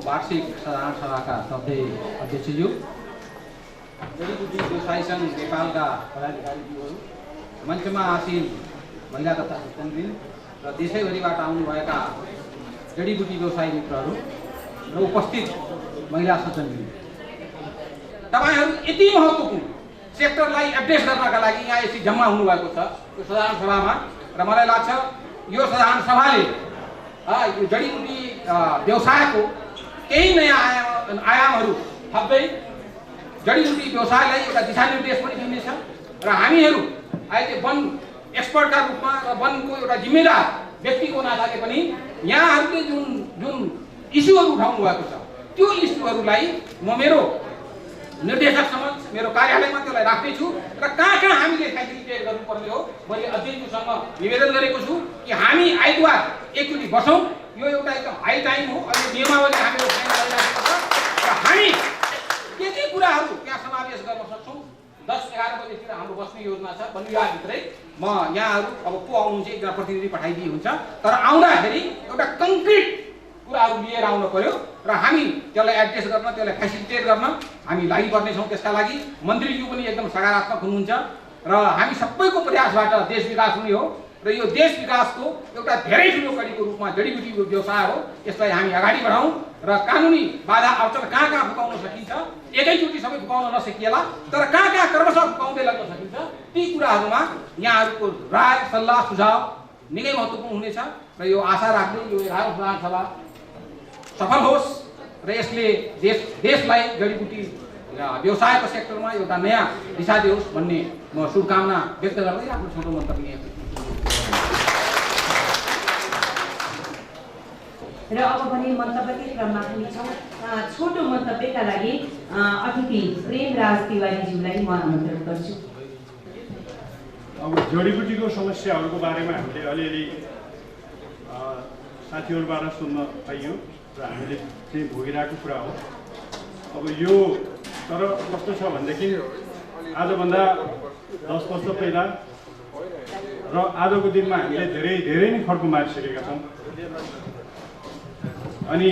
वार्षिक साधारण सभाका सबै अध्यक्षज्यू, जडीबुटी व्यवसायी सङ्घ नेपालका पदाधिकारीज्यूहरू, मञ्चमा आसीन महिला तथा सज्जनवृन्द र देशैभरिबाट आउनुभएका जडीबुटी व्यवसायी मित्रहरू र उपस्थित महिला सज्जनवृन्द, तपाईँहरू यति महत्त्वपूर्ण सेक्टरलाई एड्रेस गर्नका लागि यहाँ यसरी जम्मा हुनुभएको छ यो साधारण सभामा। र मलाई लाग्छ यो साधारण सभाले यो जडीबुटी व्यवसायको केही नयाँ आयामहरू थप्दै जडीबुटी व्यवसायलाई एउटा दिशानिर्देश पनि दिनेछ। र हामीहरू अहिले वन एक्सपर्टका रूपमा र वनको एउटा जिम्मेदार व्यक्तिको नाताले पनि यहाँहरूले जुन जुन इस्युहरू उठाउनु भएको छ, त्यो इस्युहरूलाई म मेरो निर्देशक समक्ष, मेरो कार्यालयमा त्यसलाई राख्नेछु। र कहाँ कहाँ हामीले फेसिलिटेट गर्नुपर्ने हो, मैले अध्यक्षज्यूसँग निवेदन गरेको छु कि हामी आइतबार एकचोटि बसौँ। यो एउटा एकदम हाई टाइम हो, अहिले नियमावली हामीले फाइनल गरिराखेको छ र हामी के के कुराहरू त्यहाँ समावेश गर्न सक्छौँ। 10-11 बजेतिर हाम्रो बस्ने योजना छ। बन्युवाभित्रै म यहाँहरू अब को आउनुहुन्छ एकजना प्रतिनिधि पठाइदिए हुन्छ, तर आउँदाखेरि एउटा कङ्क्रिट कुराहरू लिएर आउनु पर्यो र हामी त्यसलाई एड्रेस गर्न त्यसलाई फेसिलिटेट गर्न हामी लागिपर्ने छौँ। त्यसका लागि मन्त्रीज्यू पनि एकदम सकारात्मक हुनुहुन्छ र हामी सबैको प्रयासबाट देश विकास हुने हो र यो देश विकासको एउटा धेरै ठुलो कडीको रूपमा जडीबुटीको व्यवसाय हो। यसलाई हामी अगाडि बढाउँ र कानुनी बाधा अवसर कहाँ कहाँ फुकाउन सकिन्छ एकैचोटि सबै फुकाउन नसकिएला तर कहाँ कहाँ क्रमशः फुकाउँदै लाग्न सकिन्छ ती कुराहरूमा यहाँहरूको राय सल्लाह सुझाव निकै महत्त्वपूर्ण हुनेछ र यो आशा राख्दै यो 11औं महासभा सफल होस् र यसले देशलाई जडीबुटी व्यवसायको सेक्टरमा एउटा नयाँ दिशा दियोस् भन्ने म शुभकामना व्यक्त गर्दै आफ्नो छोटो मन्तव्य र अब भने मन्तव्यकै क्रममा पनि छौँ। छोटो मन्तव्यका लागि अतिथि प्रेमराज तिवारीज्यूलाई म आमन्त्रण गर्छु। अब जडीबुटीको समस्याहरूको बारेमा हामीले अलिअलि साथीहरूबाट सुन्न पाइयो र हामीले चाहिँ भोगिरहेको कुरा हो। अब यो तर कस्तो छ भनेदेखि आजभन्दा 10 वर्ष पहिला र आजको दिनमा हामीले धेरै नै फर्क मारिसकेका छौँ। अनि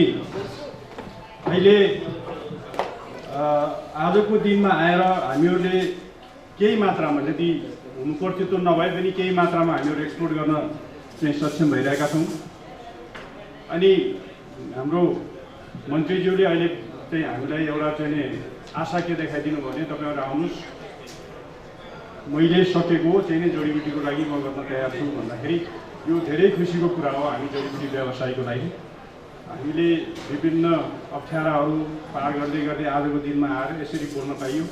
अहिले आजको दिनमा आएर हामीहरूले केही मात्रामा जति हुनुपर्थ्यो त्यो नभए पनि केही मात्रामा हामीहरू एक्सपोर्ट गर्न चाहिँ सक्षम भइरहेका छौँ। अनि हाम्रो मन्त्रीज्यूले अहिले चाहिँ हामीलाई एउटा चाहिँ आशा के देखाइदिनु भयो भने तपाईँहरू आउनुहोस् मैले सकेको चाहिँ नि जडीबुटीको लागि म गर्न तयार छु भन्दाखेरि यो धेरै खुसीको कुरा हो। हामी जडीबुटी व्यवसायको लागि हामीले विभिन्न अप्ठ्याराहरू पार गर्दै आजको दिनमा आएर यसरी बोल्न पाइयो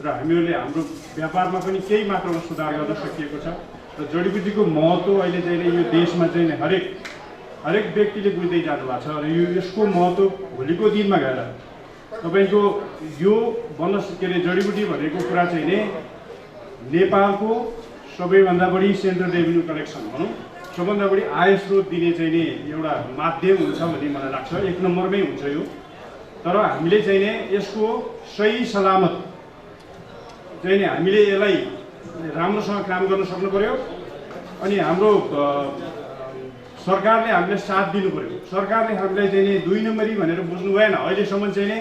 र हामीहरूले हाम्रो व्यापारमा पनि केही मात्रामा सुधार गर्न सकिएको छ र जडीबुटीको महत्त्व अहिले चाहिँ यो देशमा चाहिँ हरेक व्यक्तिले बुझ्दै जानु भएको छ र यसको महत्त्व भोलिको दिनमा गएर तपाईँको यो के अरे जडीबुटी भनेको कुरा चाहिँ नै नेपालको सबैभन्दा बढी सेन्ट्रल रेभिन्यू कलेक्सन भनौँ सबभन्दा बढी आय स्रोत दिने चाहिँ नि एउटा माध्यम हुन्छ भन्ने मलाई लाग्छ। 1 नम्बरमै हुन्छ यो। तर हामीले चाहिँ नि यसको सही सलामत चाहिँ नि हामीले यसलाई राम्रोसँग काम गर्न सक्नु पर्यो। अनि हाम्रो सरकारले हामीलाई साथ दिनु पर्यो। सरकारले हामीलाई चाहिँ नि 2 नम्बरी भनेर बुझ्नु भएन। अहिलेसम्म चाहिँ नि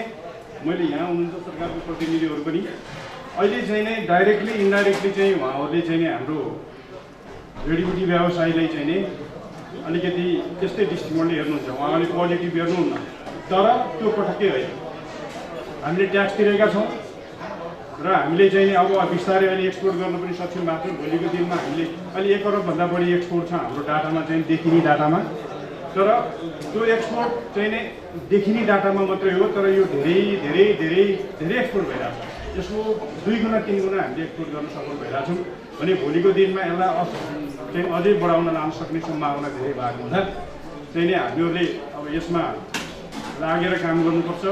मैले यहाँ हुनुहुन्छ सरकारको प्रतिनिधिहरू पनि अहिले चाहिँ नि डाइरेक्टली इन्डाइरेक्टली चाहिँ उहाँहरूले चाहिँ नि हाम्रो जडीबुटी व्यवसायलाई चाहिँ नि अलिकति त्यस्तै दृष्टिकोणले हेर्नुहुन्छ। उहाँले पोजिटिभ हेर्नुहुन्न तर त्यो पटक्कै होइन। हामीले ट्याक्स तिरेका छौँ र हामीले चाहिँ नि अब बिस्तारै अहिले एक्सपोर्ट गर्न पनि सक्षम भएको छौँ। भोलिको दिनमा हामीले अहिले 1 करोडभन्दा बढी एक्सपोर्ट छ हाम्रो डाटामा चाहिँ देखिने डाटामा। तर त्यो एक्सपोर्ट चाहिँ नि देखिने डाटामा मात्रै हो तर यो धेरै एक्सपोर्ट भइरहेको छ। यसको 2 गुणा 3 गुणा हामीले एक्सपोर्ट गर्न सफल भइरहेको छौँ भने भोलिको दिनमा यसलाई चाहिँ अझै बढाउन लान सक्ने सम्भावना धेरै भएको हुँदा चाहिँ नि हामीहरूले अब यसमा लागेर काम गर्नुपर्छ।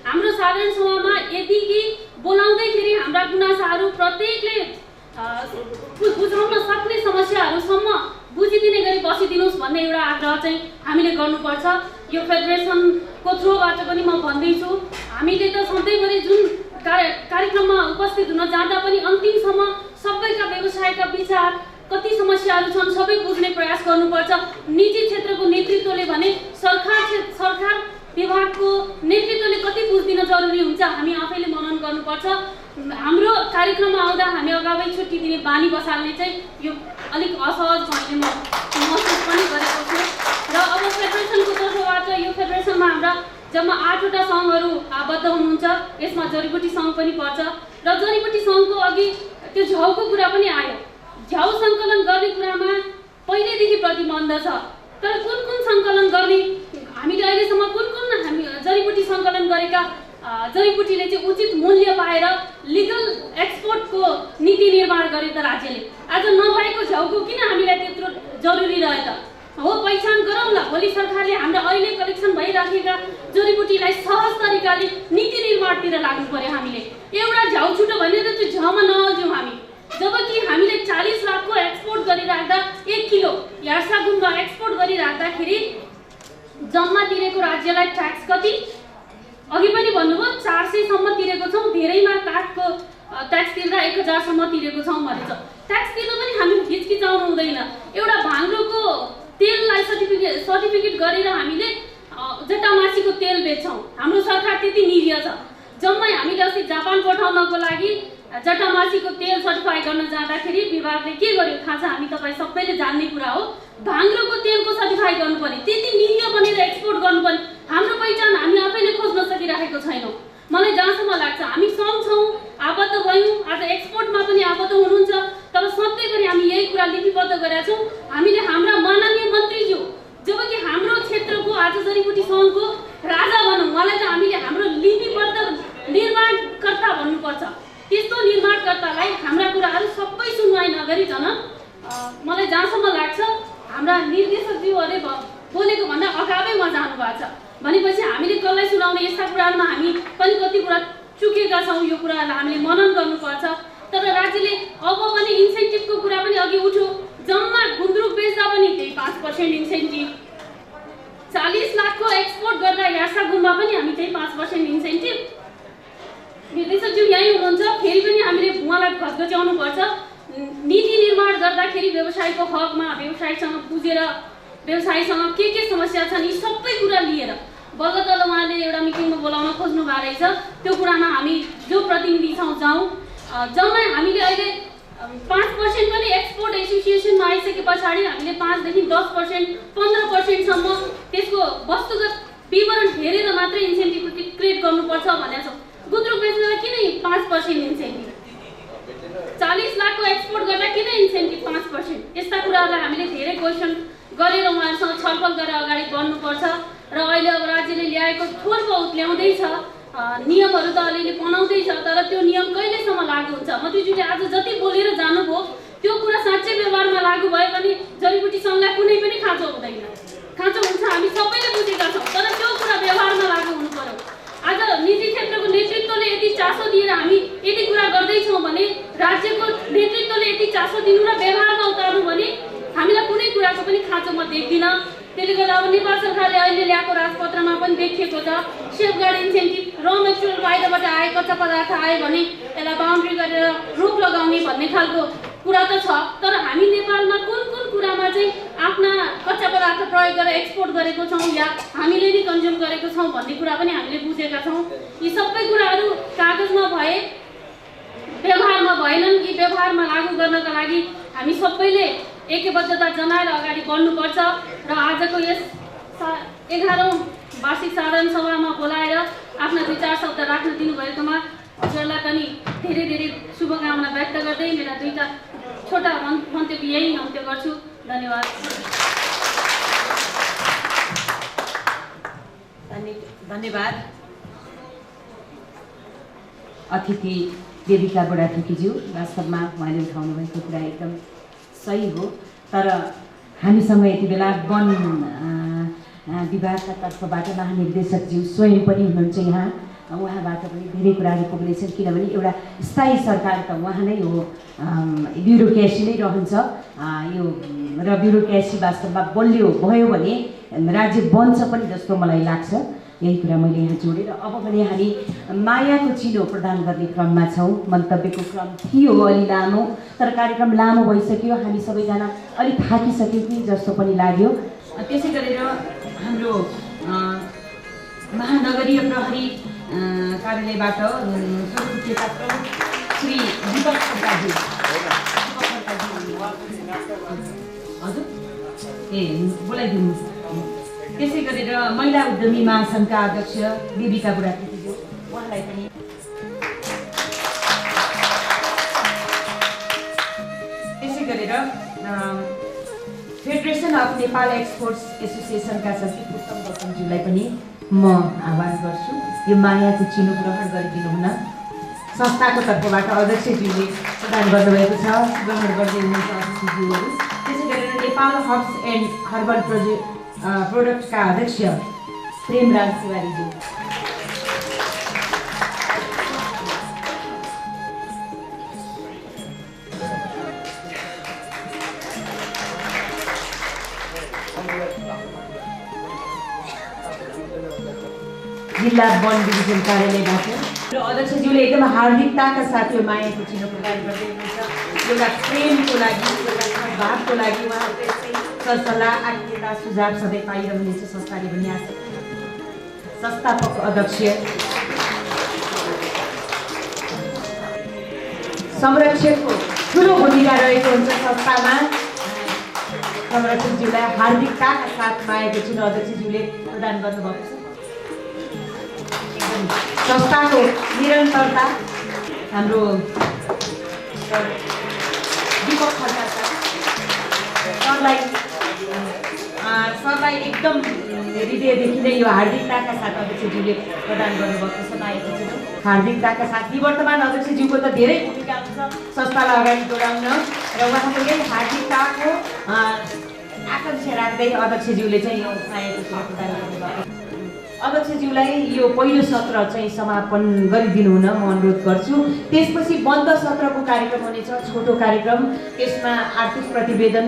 हाम्रो साधारण सभामा यदि कि बोलाउँदैखेरि हाम्रा गुनासाहरू प्रत्येकले बुझाउन सक्ने समस्याहरूसम्म बुझिदिने गरी बसिदिनुहोस् भन्ने एउटा आग्रह चाहिँ हामीले गर्नुपर्छ। यो फेडरेसनको थ्रोबाट पनि म भन्दैछु हामीले त सधैँभरि जुन कार्यक्रममा उपस्थित हुन जाँदा पनि अन्तिमसम्म सबैका व्यवसायका विचार कति समस्याहरू छन् सबै बुझ्ने प्रयास गर्नुपर्छ। निजी क्षेत्रको नेतृत्वले भने सरकार विभागको नेतृत्वले कति बुझ्दिन जरुरी हुन्छ हामी आफैले मनन गर्नुपर्छ। हाम्रो कार्यक्रममा आउँदा हामी अगावै छुट्टी दिने बानी बसाल्ने चाहिँ यो अलिक असहज भन्ने म महसुस पनि गरेको छु। र अब फेडरेसनको तर्फबाट यो फेडरेसनमा हाम्रा जम्मा 8वटा सङ्घहरू आबद्ध हुनुहुन्छ। यसमा जडीबुटी सङ्घ पनि पर्छ र जडीबुटी सङ्घको अघि त्यो झ्याउको कुरा पनि आयो। झ्याउ सङ्कलन गर्ने कुरामा पहिलेदेखि प्रतिबन्ध छ तर कुन सङ्कलन गर्ने हामीले अहिलेसम्म कुन हामी जडीबुटी सङ्कलन गरेका जडीबुटीले चाहिँ उचित मूल्य पाएर लिगल एक्सपोर्टको नीति निर्माण गरे त राज्यले। आज नभएको झ्याउको किन हामीलाई त्यत्रो जरुरी रह्यो त? हो पहिचान गरौँला। भोलि सरकारले हाम्रो अहिले कलेक्सन भइराखेका जडीबुटीलाई सहज तरिकाले नीति निर्माणतिर लाग्नु पर्यो। हामीले एउटा झ्याउ छुटो भने त त्यो झ्याउमा नअल्झौँ हामी। जबकि हामीले 40 लाखको एक्सपोर्ट गरिराख्दा 1 किलो यार्सा गुन्डा एक्सपोर्ट गरिराख्दाखेरि जम्मा तिरेको राज्यलाई ट्याक्स कति? अघि पनि भन्नुभयो 400 सम्म तिरेको छौँ। धेरैमा काठको ट्याक्स तिर्दा 1000सम्म तिरेको छौँ भनेछ। ट्याक्स तिर्नु पनि हामी हिचकिचाउनु हुँदैन। एउटा भाङ्रोको तेललाई सर्टिफिकेट गरेर हामीले जटामासीको तेल बेच्छौँ। हाम्रो सरकार त्यति निरीह छ। जम्मै हामीले अस्ति जापान पठाउनको लागि जटामासीको तेल सर्टिफाई गर्न जाँदाखेरि विभागले के गर्यो थाहा छ? हामी तपाईँ सबैले जान्ने कुरा हो। भाङ्रोको तेलको सर्टिफाई गर्नुपर्ने, त्यति निरीह बनेर एक्सपोर्ट गर्नुपर्ने हाम्रो पहिचान हामी आफैले खोज्न सकिरहेको छैनौँ। मलाई जहाँसम्म लाग्छ हामी सङ्घ छौँ, आबद्ध भयौँ, आज एक्सपोर्टमा पनि आबद्ध हुनुहुन्छ, तर सधैँभरि हामी यही कुरा लिपिबद्ध गरेका छौँ। हामीले हाम्रा माननीय मन्त्रीज्यू जबकि हाम्रो क्षेत्रको आज जडीबुटी सङ्घको राजा भनौँ, उहाँलाई त हामीले हाम्रो लिपिबद्ध निर्माणकर्ता भन्नुपर्छ। त्यस्तो निर्माणकर्तालाई हाम्रा कुराहरू सबै सुनवाई नगरिकन मलाई जहाँसम्म लाग्छ हाम्रा निर्देशकज्यूहरूले बोलेको भन्दा अगावै उहाँ जानुभएको छ भनेपछि हामीले कसलाई सुनाउने? यस्ता कुराहरूमा हामी पनि कति कुरा चुकेका छौँ। यो कुराहरूलाई हामीले मनन गर्नुपर्छ। तर राज्यले अब पनि इन्सेन्टिभको कुरा पनि अघि उठ्यो। जम्मा गुन्द्रुक बेच्दा पनि त्यही 5% इन्सेन्टिभ, 40 लाखको एक्सपोर्ट गर्दा यासा गुम्बा पनि हामी त्यही 5% इन्सेन्टिभ। निर्देशकज्यू यहीँ हुनुहुन्छ, फेरि पनि हामीले उहाँलाई घचघच्याउनु पर्छ। नीति निर्माण गर्दाखेरि व्यवसायको हकमा व्यवसायसँग बुझेर व्यवसायसँग के समस्या छन् यी सबै कुरा लिएर बल्ल तल्ल उहाँले एउटा मिटिङमा बोलाउन खोज्नु भएको रहेछ। त्यो कुरामा हामी जो प्रतिनिधि छौँ जाउँ। जम्मै हामीले अहिले 5% पनि एक्सपोर्ट एसोसिएसनमा आइसके पछाडि हामीले 5 देखि 10%, 15%सम्म त्यसको वस्तुगत विवरण हेरेर मात्रै इन्सेन्टिभ क्रिएट गर्नुपर्छ भनेको छौँ। गुन्द्रुक बेच्दा किन 5% इन्सेन्टिभ? 40 लाखको एक्सपोर्ट गर्दा किन इन्सेन्टिभ 5%? यस्ता कुराहरूलाई हामीले धेरै क्वेसन गरेर उहाँहरूसँग छलफल गरेर अगाडि बढ्नुपर्छ। र अहिले अब राज्यले ल्याएको थोर बहुत ल्याउँदैछ, नियमहरू त अलिअलि बनाउँदैछ, तर त्यो नियम कहिलेसम्म लागू हुन्छ? मन्त्रीज्यूले आज जति बोलेर जानुभयो त्यो कुरा साँच्चै व्यवहारमा लागू भयो भने जडीबुटी सङ्घलाई कुनै पनि खाँचो हुँदैन। खाँचो हुन्छ हामी सबैले बुझेका छौँ, तर त्यो कुरा व्यवहारमा लागू हुनु पर्यो। आज निजी क्षेत्रको नेतृत्वले यति चासो दिएर हामी यति कुरा गर्दैछौँ भने राज्यको नेतृत्वले यति चासो दिनु र व्यवहारमा उतार्नु भने हामीलाई कुनै कुराको पनि खाँचो म देख्दिनँ। त्यसले गर्दा अब नेपाल सरकारले अहिले ल्याएको राजपत्रमा पनि देखिएको छ सेफगार्ड इन्सेन्टिभ, र मेटेरियल बाहिरबाट आए कच्चा पदार्थ आयो भने यसलाई बााउन्ड्री गरेर रोक लगाउने भन्ने खालको कुरा त छ। तर हामी नेपालमा कुन कुन कुरामा चाहिँ आफ्ना कच्चा पदार्थ प्रयोग गरेर एक्सपोर्ट गरेको छौँ या हामीले नै कन्ज्युम गरेको छौँ भन्ने कुरा पनि हामीले बुझेका छौँ। यी सबै कुराहरू कागजमा भए व्यवहारमा भएनन्। यी व्यवहारमा लागू गर्नका लागि हामी सबैले एकबद्धता जनाएर अगाडि बढ्नुपर्छ। र आजको यस 11औं वार्षिक साधारण सभामा बोलाएर आफ्ना विचार शब्द राख्न दिनुभएकोमा हजुरलाई पनि धेरै धेरै शुभकामना व्यक्त गर्दै मेरा दुईटा छोटा मन्तव्य यही अन्त्य गर्छु। धन्यवाद। धन्यवाद। अतिथि देविका बुढाथोकीज्यू, वास्तवमा उहाँले उठाउनु भएको कुरा एकदम सही हो। तर हामीसँग यति बेला वन विभागका तर्फबाट महानिर्देशकज्यू स्वयं पनि हुनुहुन्छ यहाँ। उहाँबाट पनि धेरै कुराहरू पुग्नेछन्, किनभने एउटा स्थायी सरकार त उहाँ नै हो, ब्युरोक्रेसी नै रहन्छ यो, र ब्युरोक्रेसी वास्तवमा बलियो भयो भने राज्य बन्छ पनि जस्तो मलाई लाग्छ। यही कुरा मैले यहाँ जोडेर अब भने हामी मायाको चिनो प्रदान गर्ने क्रममा छौँ। मन्तव्यको क्रम थियो अलि लामो, तर कार्यक्रम लामो भइसक्यो, हामी सबैजना अलिक थाकिसक्यौँ कि जस्तो पनि लाग्यो। त्यसै गरेर हाम्रो महानगरीय प्रहरी कार्यालयबाट सोरकुटेका प्रमुख श्री दीपक खड्काजी, हजुर ए बोलाइदिनु। त्यसै गरेर महिला उद्यमी महासङ्घका अध्यक्ष देविका बुढाथोकीज्यू, उहाँलाई पनि। त्यसै गरेर फेडरेसन अफ नेपाल एक्सपोर्ट्स एसोसिएसनका सचिव उत्तम गौतमज्यूलाई पनि म आह्वान गर्छु यो मायाको चिनो ग्रहण गरिदिनु हुन। संस्थाको तर्फबाट अध्यक्षज्यूले प्रदान गर्नुभएको छ, ग्रहण गर्दै हुनुहुन्छ अध्यक्षज्यूहरू। त्यसै गरेर नेपाल हर्ब्स एन्ड हर्बल प्रोडक्टका अध्यक्ष प्रेमराज तिवारीज्यू, जिल्ला वन डिभिजन कार्यालयबाट र अध्यक्षज्यूले एकदम हार्दिकताका साथ यो मायाको चिनो प्रदान गर्दै हुनुहुन्छ। एउटा प्रेमको लागि, एउटा सद्भावको लागि उहाँहरूको यस्तै सरसल्लाह आत्मीयता सुझाव सधैँ पाइरहनेछ संस्थाले भन्ने आशा। संस्थापक अध्यक्ष संरक्षकको ठुलो भूमिका रहेको हुन्छ संस्थामा। संरक्षकज्यूलाई हार्दिकताका साथ मायाको चिनो अध्यक्षज्यूले प्रदान गर्नुभएको छ। संस्थाको निरन्तरता हाम्रो दीपक खड्का सरलाई एकदम हृदयदेखि नै यो हार्दिकताका साथ अध्यक्षज्यूले प्रदान गर्नुभएको छ मायाको चिनो। हार्दिकताका साथ निवर्तमान अध्यक्षज्यूको त धेरै भूमिका हुन्छ संस्थालाई अगाडि बढाउन र उहाँको यही हार्दिकताको आकांक्षा राख्दै अध्यक्षज्यूले चाहिँ यो मायाको चिनो प्रदान गर्नुभएको। अध्यक्षज्यूलाई यो पहिलो सत्र चाहिँ समापन गरिदिनु हुन म अनुरोध गर्छु। त्यसपछि बन्द सत्रको कार्यक्रम हुनेछ, छोटो कार्यक्रम। त्यसमा आर्थिक प्रतिवेदन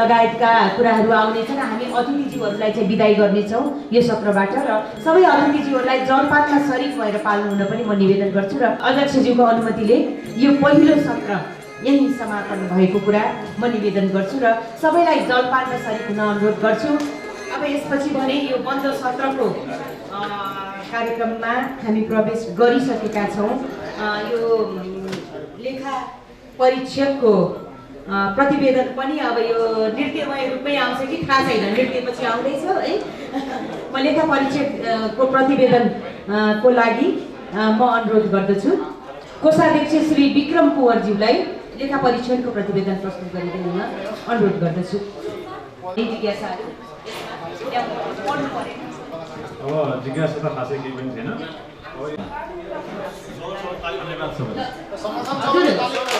लगायतका कुराहरू आउनेछन्। हामी अतिथिज्यूहरूलाई चाहिँ बिदाई गर्नेछौँ यो सत्रबाट र सबै अतिथिज्यूहरूलाई जलपानमा सरिक भएर पाल्नु हुन पनि म निवेदन गर्छु र अध्यक्षज्यूको अनुमतिले यो पहिलो सत्र यही समापन भएको कुरा म निवेदन गर्छु र सबैलाई जलपानमा सरिक हुन अनुरोध गर्छु। अब यसपछि भने यो बन्द सत्रको कार्यक्रममा हामी प्रवेश गरिसकेका छौँ। यो लेखा परीक्षकको प्रतिवेदन पनि अब यो नृत्यमय रूपमै आउँछ कि थाहा छैन, नृत्यपछि आउँदैछ है। म लेखा परीक्षकको प्रतिवेदनको लागि म अनुरोध गर्दछु कोषाध्यक्ष श्री विक्रम कुँवरज्यूलाई लेखा परीक्षणको प्रतिवेदन प्रस्तुत गरिदिनु हुन अनुरोध गर्दछु। अब जिज्ञासा त खासै केही पनि छैन।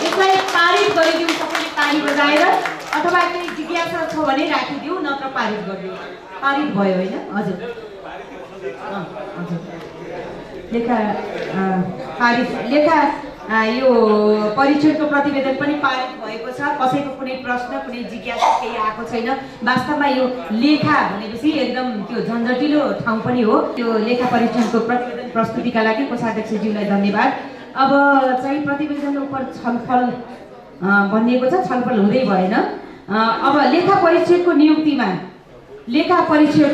यसलाई पारित गरिदिउँ सबैले ताली बजाएर, अथवा केही जिज्ञासा छ भने राखिदिउँ, नत्र पारित गरिदिउँ। पारित भयो होइन? हजुर हजुर लेखा पारित लेखा यो परीक्षणको प्रतिवेदन पनि पारित भएको छ। कसैको कुनै प्रश्न कुनै जिज्ञासा केही आएको छैन। वास्तवमा यो लेखा भनेपछि एकदम त्यो झन्झटिलो ठाउँ पनि हो। त्यो लेखा परीक्षणको प्रतिवेदन प्रस्तुतिका लागि कोषाध्यक्षज्यूलाई धन्यवाद। अब चाहिँ प्रतिवेदन उप छलफल भनिएको छ, छलफल हुँदै भएन। अब लेखा परीक्षकको नियुक्तिमा लेखा परीक्षक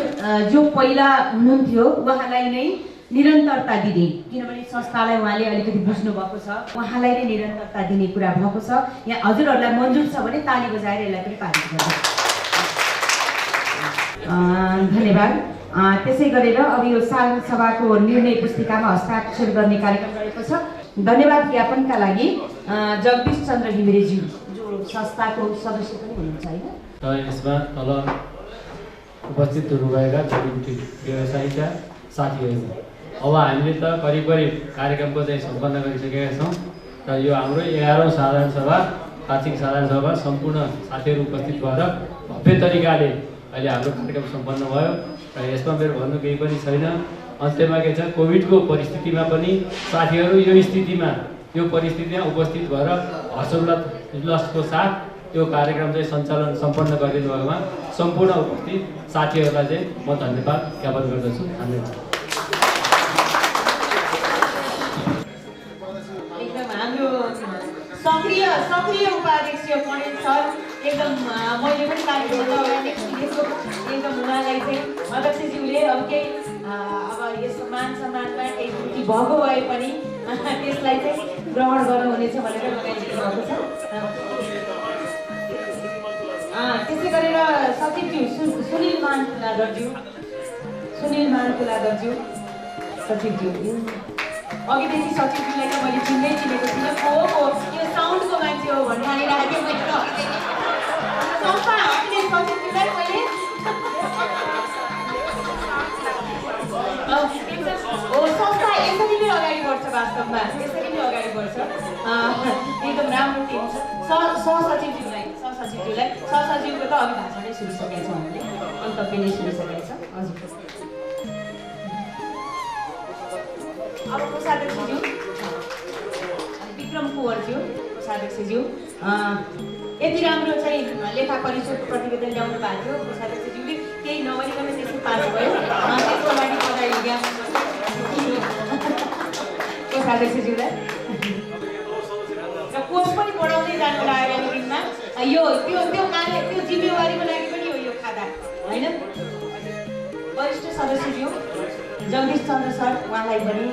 जो पहिला हुनुहुन्थ्यो उहाँलाई नै निरन्तरता दिने, किनभने संस्थालाई उहाँले अलिकति बुझ्नु भएको छ, उहाँलाई नै निरन्तरता दिने कुरा भएको छ। यहाँ हजुरहरूलाई मन्जुर छ भने ताली बजाएर यसलाई पनि पारित गर्नु। धन्यवाद। त्यसै गरेर अब यो साधारण सभाको निर्णय पुस्तिकामा हस्ताक्षर गर्ने कार्यक्रम रहेको छ। धन्यवाद ज्ञापनका लागि जगदीश चन्द्र घिमिरेज्यू जो संस्थाको सदस्य पनि हुनुहुन्छ होइन। यसमा तल उपस्थित हुनुभएका जडीबुटी व्यवसायीका साथीहरू, अब हामीले त करिब कार्यक्रमको चाहिँ सम्पन्न गरिसकेका छौँ र यो हाम्रो 11औं साधारण सभा वार्षिक साधारण सभा सम्पूर्ण साथीहरू उपस्थित भएर भव्य तरिकाले अहिले हाम्रो कार्यक्रम सम्पन्न भयो र यसमा मेरो भन्नु केही पनि छैन। अन्त्यमा के छ, कोभिडको परिस्थितिमा पनि साथीहरू यो स्थितिमा यो परिस्थितिमा उपस्थित भएर हर्षोल्लासको साथ यो कार्यक्रम चाहिँ सञ्चालन सम्पन्न गरिदिनु भएकोमा सम्पूर्ण उपस्थित साथीहरूलाई चाहिँ म धन्यवाद ज्ञापन गर्दछु। धन्यवाद। सक्रिय उपाध्यक्ष पणेल सर एकदम मैले पनि एकदम उहाँलाई चाहिँ अध्यक्षज्यूले अब केही अब यस्तो मान सम्मानमा केही त्रुटि भएको भए पनि त्यसलाई चाहिँ ग्रहण गर्नुहुनेछ भनेर लगाइदिनु भएको छ। त्यसै गरेर सचिवज्यू सुनिल मानकुलादरज्यू सचिवज्यू अघिदेखि सचिवज्यूलाई त मैले चिन्दै चिनेको थिइनँ। को यो साउन्डको मान्छे हो भन्ने हालिरहेको मैले संस्था हामीले सचिवज्यूलाई मैले संस्था यसरी नै अगाडि बढ्छ, वास्तवमा यसरी नै अगाडि बढ्छ। एकदम राम्रो टिम छ। सहसचिवज्यूलाई सहसचिवको त अभिभाषणै सुनिसकेका छौँ हामीले, मन्तव्य नै सुनिसकेका छ। हजुर अब कोषाध्यक्षज्यू विक्रम कुँवरज्यू, कोषाध्यक्षज्यू यति राम्रो चाहिँ लेखा परीक्षकको प्रतिवेदन ल्याउनु भएको थियो। कोषाध्यक्षज्यूले केही नभनिकन त्यसै पास भयो। त्यसको लागि बधाई ज्ञापन अध्यक्षज्यूलाई र कोष पनि बढाउँदै जानु लागेको दिनमा यो त्यो जिम्मेवारीको लागि पनि हो यो खादा होइन। वरिष्ठ सदस्यज्यू जगदीश चन्द्र सर उहाँलाई पनि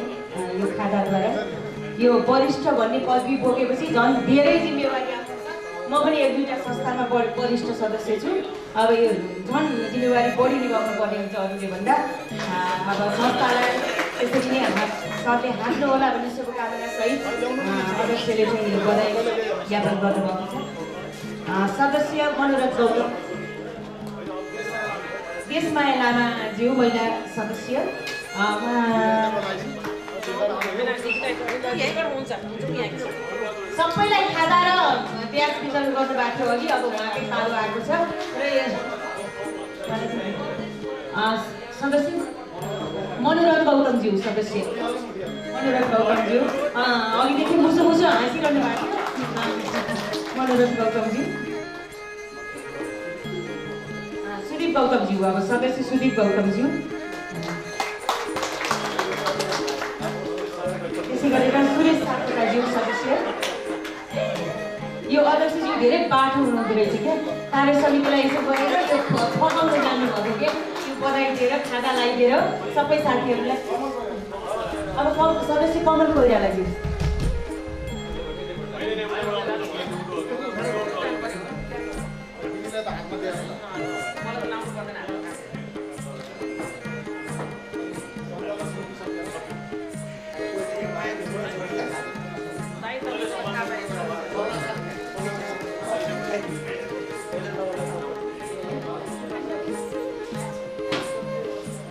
यो खादाद्वारा यो वरिष्ठ भन्ने पदवी बोकेपछि झन् धेरै जिम्मेवारी आउँछ। म पनि एक दुईवटा संस्थामा वरिष्ठ सदस्य छु। अब यो झन् जिम्मेवारी बढी निभाउनु पर्ने हुन्छ अरूले भन्दा। अब संस्थालाई त्यसरी नै हाम्रा सरले हाँस्नु होला भन्ने शुभकामना सहित अध्यक्षले चाहिँ बधाई ज्ञापन गर्नुभएको छ। सदस्य मनोरथ गौतम, देशमाया लामाज्यू महिला सदस्य, सबैलाई खादा र ब्याज वितरण गर्नुभएको थियो अघि, अब उहाँकै पालो आएको छ। र सदस्य मनोरथ गौतमज्यू, सदस्य मनोरथ गौतमज्यू अघिदेखि मुसो हाँसिरहनु भएको थियो। मनोरथ गौतमज्यू, सुदीप गौतमज्यू, अब सदस्य सुदीप गौतमज्यू, त्यसै गरेर सुरेश सापकोटाज्यू सदस्य। यो अध्यक्षज्यू धेरै बाठो हुनुहुँदो रहेछ क्या, कार्य समितिलाई यसो गरेर यो पकाउनु जानुभएको क्या, यो बधाई दिएर खादा लगाइदिएर सबै साथीहरूलाई। अब सदस्य कमल कोइरालाज्यू,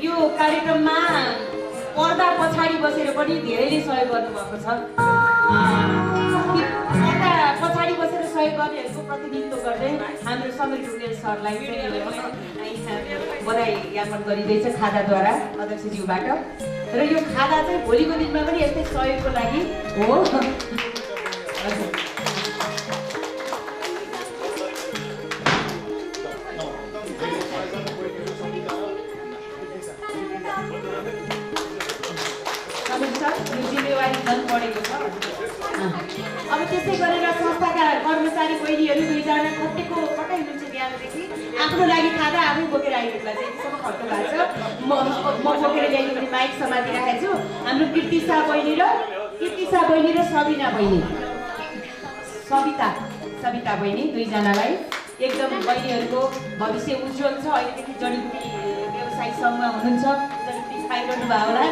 यो कार्यक्रममा पर्दा पछाडि बसेर पनि धेरैले सहयोग गर्नुभएको छ। पर्दा पछाडि बसेर सहयोग गर्नेहरूको प्रतिनिधित्व गर्दै हाम्रो समीर ढुङ्गेल सरलाई बधाई ज्ञापन गरिँदैछ खादाद्वारा अध्यक्षज्यूबाट। र यो खादा चाहिँ भोलिको दिनमा पनि यस्तै सहयोगको लागि हो। जिम्मेवारी झन् बढेको छ। अब त्यसै गरेर संस्थाका कर्मचारी बहिनीहरू दुईजना कतैको कतै हुनुहुन्छ बिहानदेखि आफ्नो लागि खादा आफै बोकेर आइदिनुलाई चाहिँ एकदम खर्च भएको छ। म बोकेर ल्याइदिनु भने माइक समातिराखेको छु। हाम्रो कीर्तिसा बहिनी र सबिना बहिनी, सविता बहिनी दुईजनालाई एकदम बहिनीहरूको भविष्य उज्जवल छ। अहिलेदेखि जडीबुटी व्यवसाय सङ्घमा हुनुहुन्छ, जडीबुटी खाइरहनु भयो होला।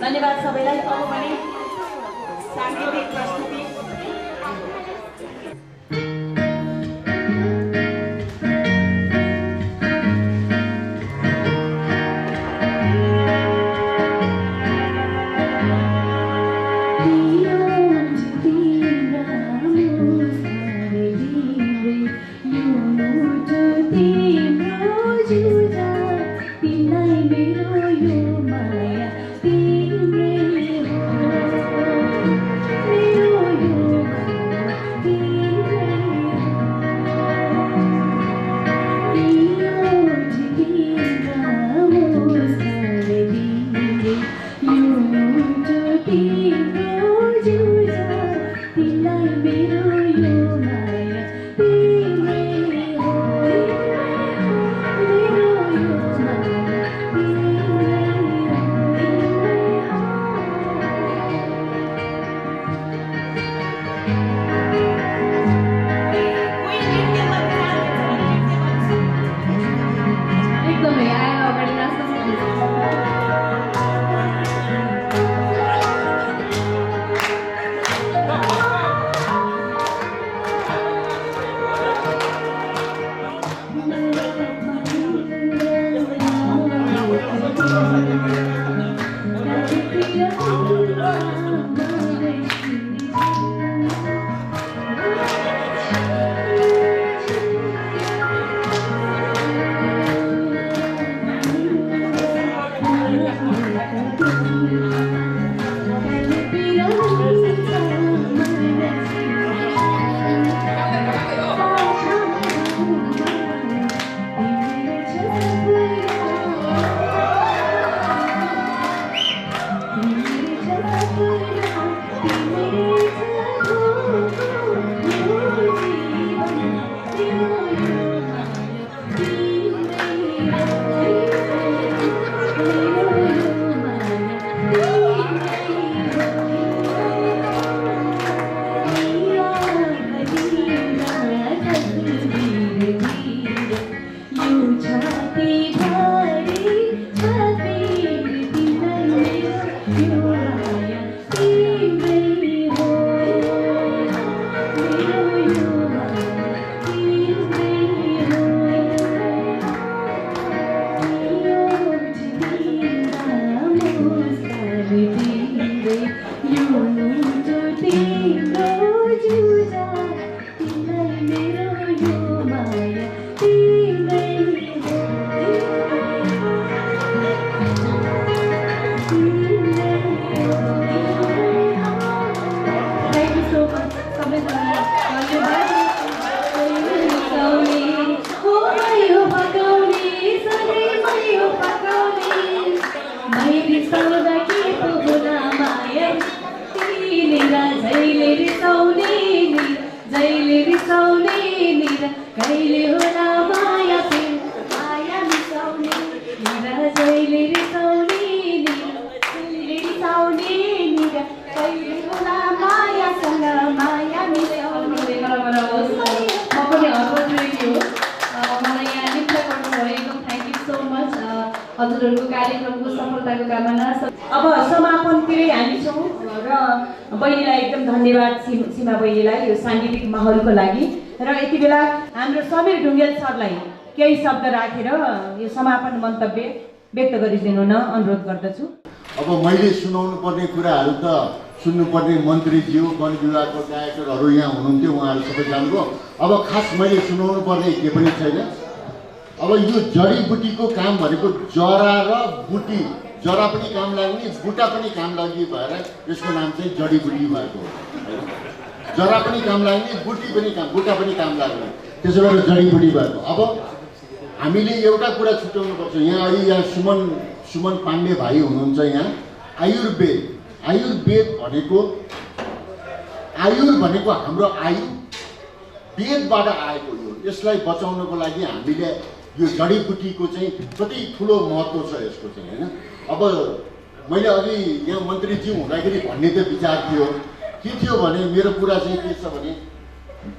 धन्यवाद सबैलाई। अब भने सांगीतिक प्रस्तुति मेरो तिमीलाई मेरो यो माया तिमीलाई Thank you so much. सबैजना धन्यवाद। यो पकाउने सधैँ यो पकाउने मैले सौदा के पो होला माया तिमीरा जहिले रिसाउने नि जहिले रिसाउने नि कहिले होला माया फेरि माया मिसाउने निरा जहिले रिसाउने नि जहिले रिसाउने नि कहिले होला मायासँग माया मिसाउने म पनि हर्बन्छु हो मलाई यहाँ नृत्य गर्नुभयो एकदम थ्याङ्क यू सो मच हजुरहरूको कार्यक्रमको सफलताको कामना। अब समापनतिरै हामी छौँ र बहिनीलाई एकदम धन्यवाद सीमा बहिनीलाई यो साङ्गीतिक माहौलको लागि र यति बेला हाम्रो समीर ढुङ्गेल सरलाई केही शब्द राखेर यो समापन मन्तव्य व्यक्त गरिदिनु न अनुरोध गर्दछु। अब मैले सुनाउनु पर्ने कुराहरू त सुन्नुपर्ने मन्त्रीज्यू वन विभागको डाइरेक्टरहरू यहाँ हुनुहुन्थ्यो, उहाँहरू सबै जानुभयो। अब खास मैले सुनाउनु पर्ने के पनि छैन। अब यो जडीबुटीको काम भनेको जरा र बुटी, जरा पनि काम लाग्ने बुटा पनि काम लाग्ने भएर यसको नाम चाहिँ जडीबुटी भएको हो। जरा पनि काम लाग्ने बुटी पनि काम बुटा पनि काम लाग्ने त्यसो भएर जडीबुटी भएको। अब हामीले एउटा कुरा छुट्याउनु पर्छ। यहाँ अहिले यहाँ सुमन पाण्डे भाइ हुनुहुन्छ यहाँ। आयुर्वेद भनेको हाम्रो आयु वेदबाट आएको हो। यसलाई बचाउनको लागि हामीले यो जडीबुटीको चाहिँ कति ठुलो महत्त्व छ यसको चाहिँ हैन। अब मैले अघि यहाँ मन्त्रीज्यू हुँदाखेरि भन्ने त विचार थियो के थियो भने मेरो कुरा चाहिँ के छ भने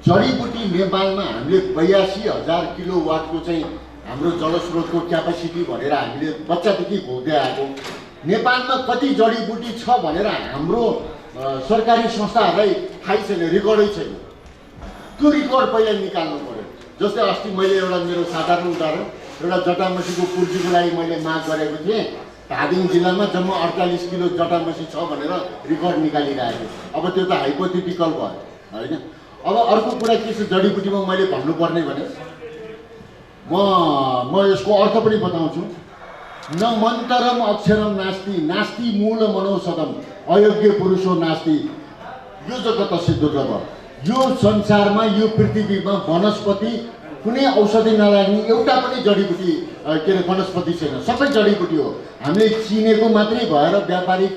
जडीबुटी नेपालमा हामीले 82,000 किलोवाटको चाहिँ हाम्रो जलस्रोतको क्यापेसिटी भनेर हामीले बच्चादेखि भोग्दै आएको। नेपालमा कति जडीबुटी छ भनेर हाम्रो सरकारी संस्थाहरूलाई थाहै छैन, रेकर्डै छैन। त्यो रेकर्ड पहिला निकाल्नु पर्यो। जस्तै अस्ति मैले एउटा मेरो साधारण उदाहरण एउटा जटामसीको पुर्जीको लागि मैले माग गरेको थिएँ। धादिङ जिल्लामा जम्मा 48 किलो जटामसी छ भनेर रेकर्ड निकालिरहेको। अब त्यो त हाइपोथेटिकल भयो होइन। अब अर्को कुरा के छ जडीबुटीमा मैले भन्नुपर्ने भने म यसको अर्थ पनि बताउँछु। न मन्तरम अक्षरम नास्ति नास्ति मूल मनोसदम अयोग्य पुरुषो नास्ति यो जगतस्य दुर्लभ। यो संसारमा यो पृथ्वीमा वनस्पति कुनै औषधि नलाग्ने एउटा पनि जडीबुटी के अरे वनस्पति छैन, सबै जडीबुटी हो। हामीले चिनेको मात्रै भएर व्यापारिक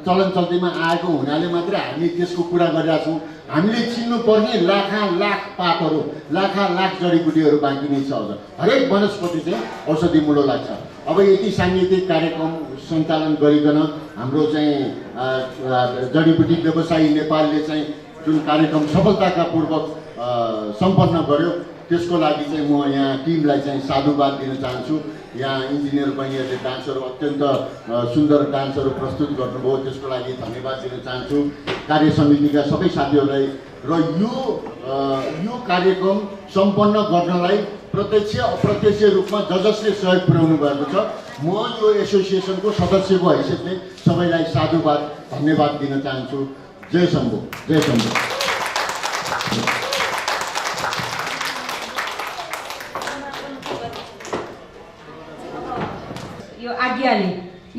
चलन चल्तीमा आएको हुनाले मात्रै हामी त्यसको कुरा गरिरहेका छौँ। हामीले चिन्नुपर्ने लाख पातहरू लाख जडीबुटीहरू बाँकी नै छ। अझ हरेक वनस्पति चाहिँ औषधि मूल्य लाग्छ। अब यति साङ्गीतिक कार्यक्रम सञ्चालन गरिकन हाम्रो चाहिँ जडीबुटी व्यवसायी नेपालले चाहिँ जुन कार्यक्रम सफलताका पूर्वक सम्पन्न गर्यो त्यसको लागि चाहिँ म यहाँ टिमलाई चाहिँ साधुवाद दिन चाहन्छु। यहाँ इन्जिनियर बहिनीहरूले डान्सहरू अत्यन्त सुन्दर डान्सहरू प्रस्तुत गर्नुभयो, त्यसको लागि धन्यवाद दिन चाहन्छु कार्य समितिका सबै साथीहरूलाई। र यो कार्यक्रम सम्पन्न गर्नलाई प्रत्यक्ष अप्रत्यक्ष रूपमा जसले सहयोग पुर्याउनु भएको छ म यो एसोसिएसनको सदस्यको हैसियतले सबैलाई साधुवाद धन्यवाद दिन चाहन्छु। जय शम्भु, जय शम्भु। यो आज्ञाले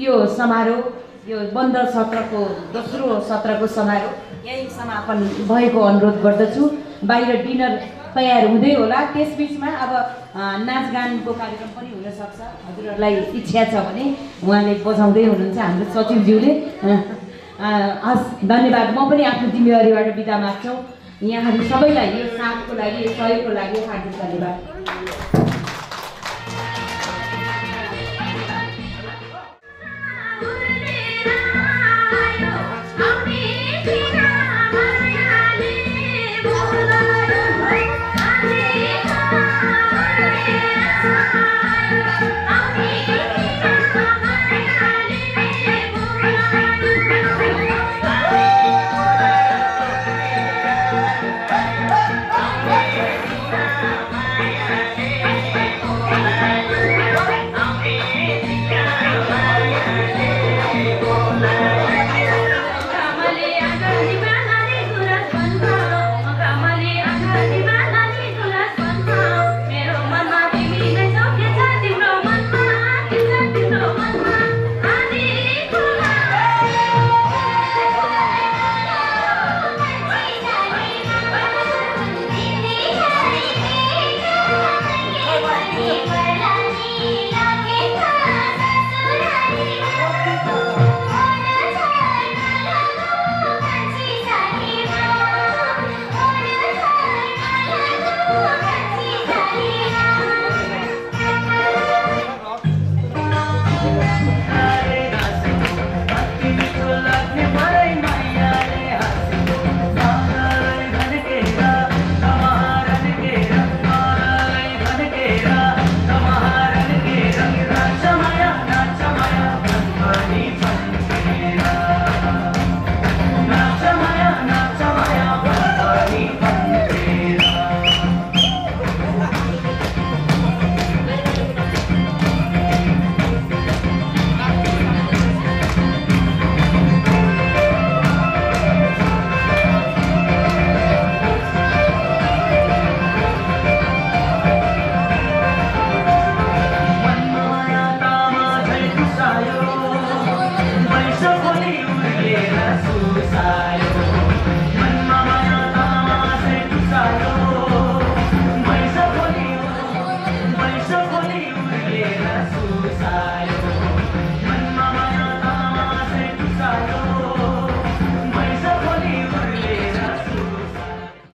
यो समारोह यो बन्द सत्रको दोस्रो सत्रको समारोह यही समापन भएको अनुरोध गर्दछु। बाहिर डिनर तयार हुँदै होला, त्यसबिचमा अब नाचगानको कार्यक्रम पनि हुनसक्छ। हजुरहरूलाई इच्छा छ भने उहाँले बजाउँदै हुनुहुन्छ हाम्रो सचिवज्यूले। हस् धन्यवाद। म पनि आफ्नो जिम्मेवारीबाट बिदा माग्छौँ। यहाँहरू सबैलाई यो साथको लागि सहयोगको लागि हार्दिक धन्यवाद।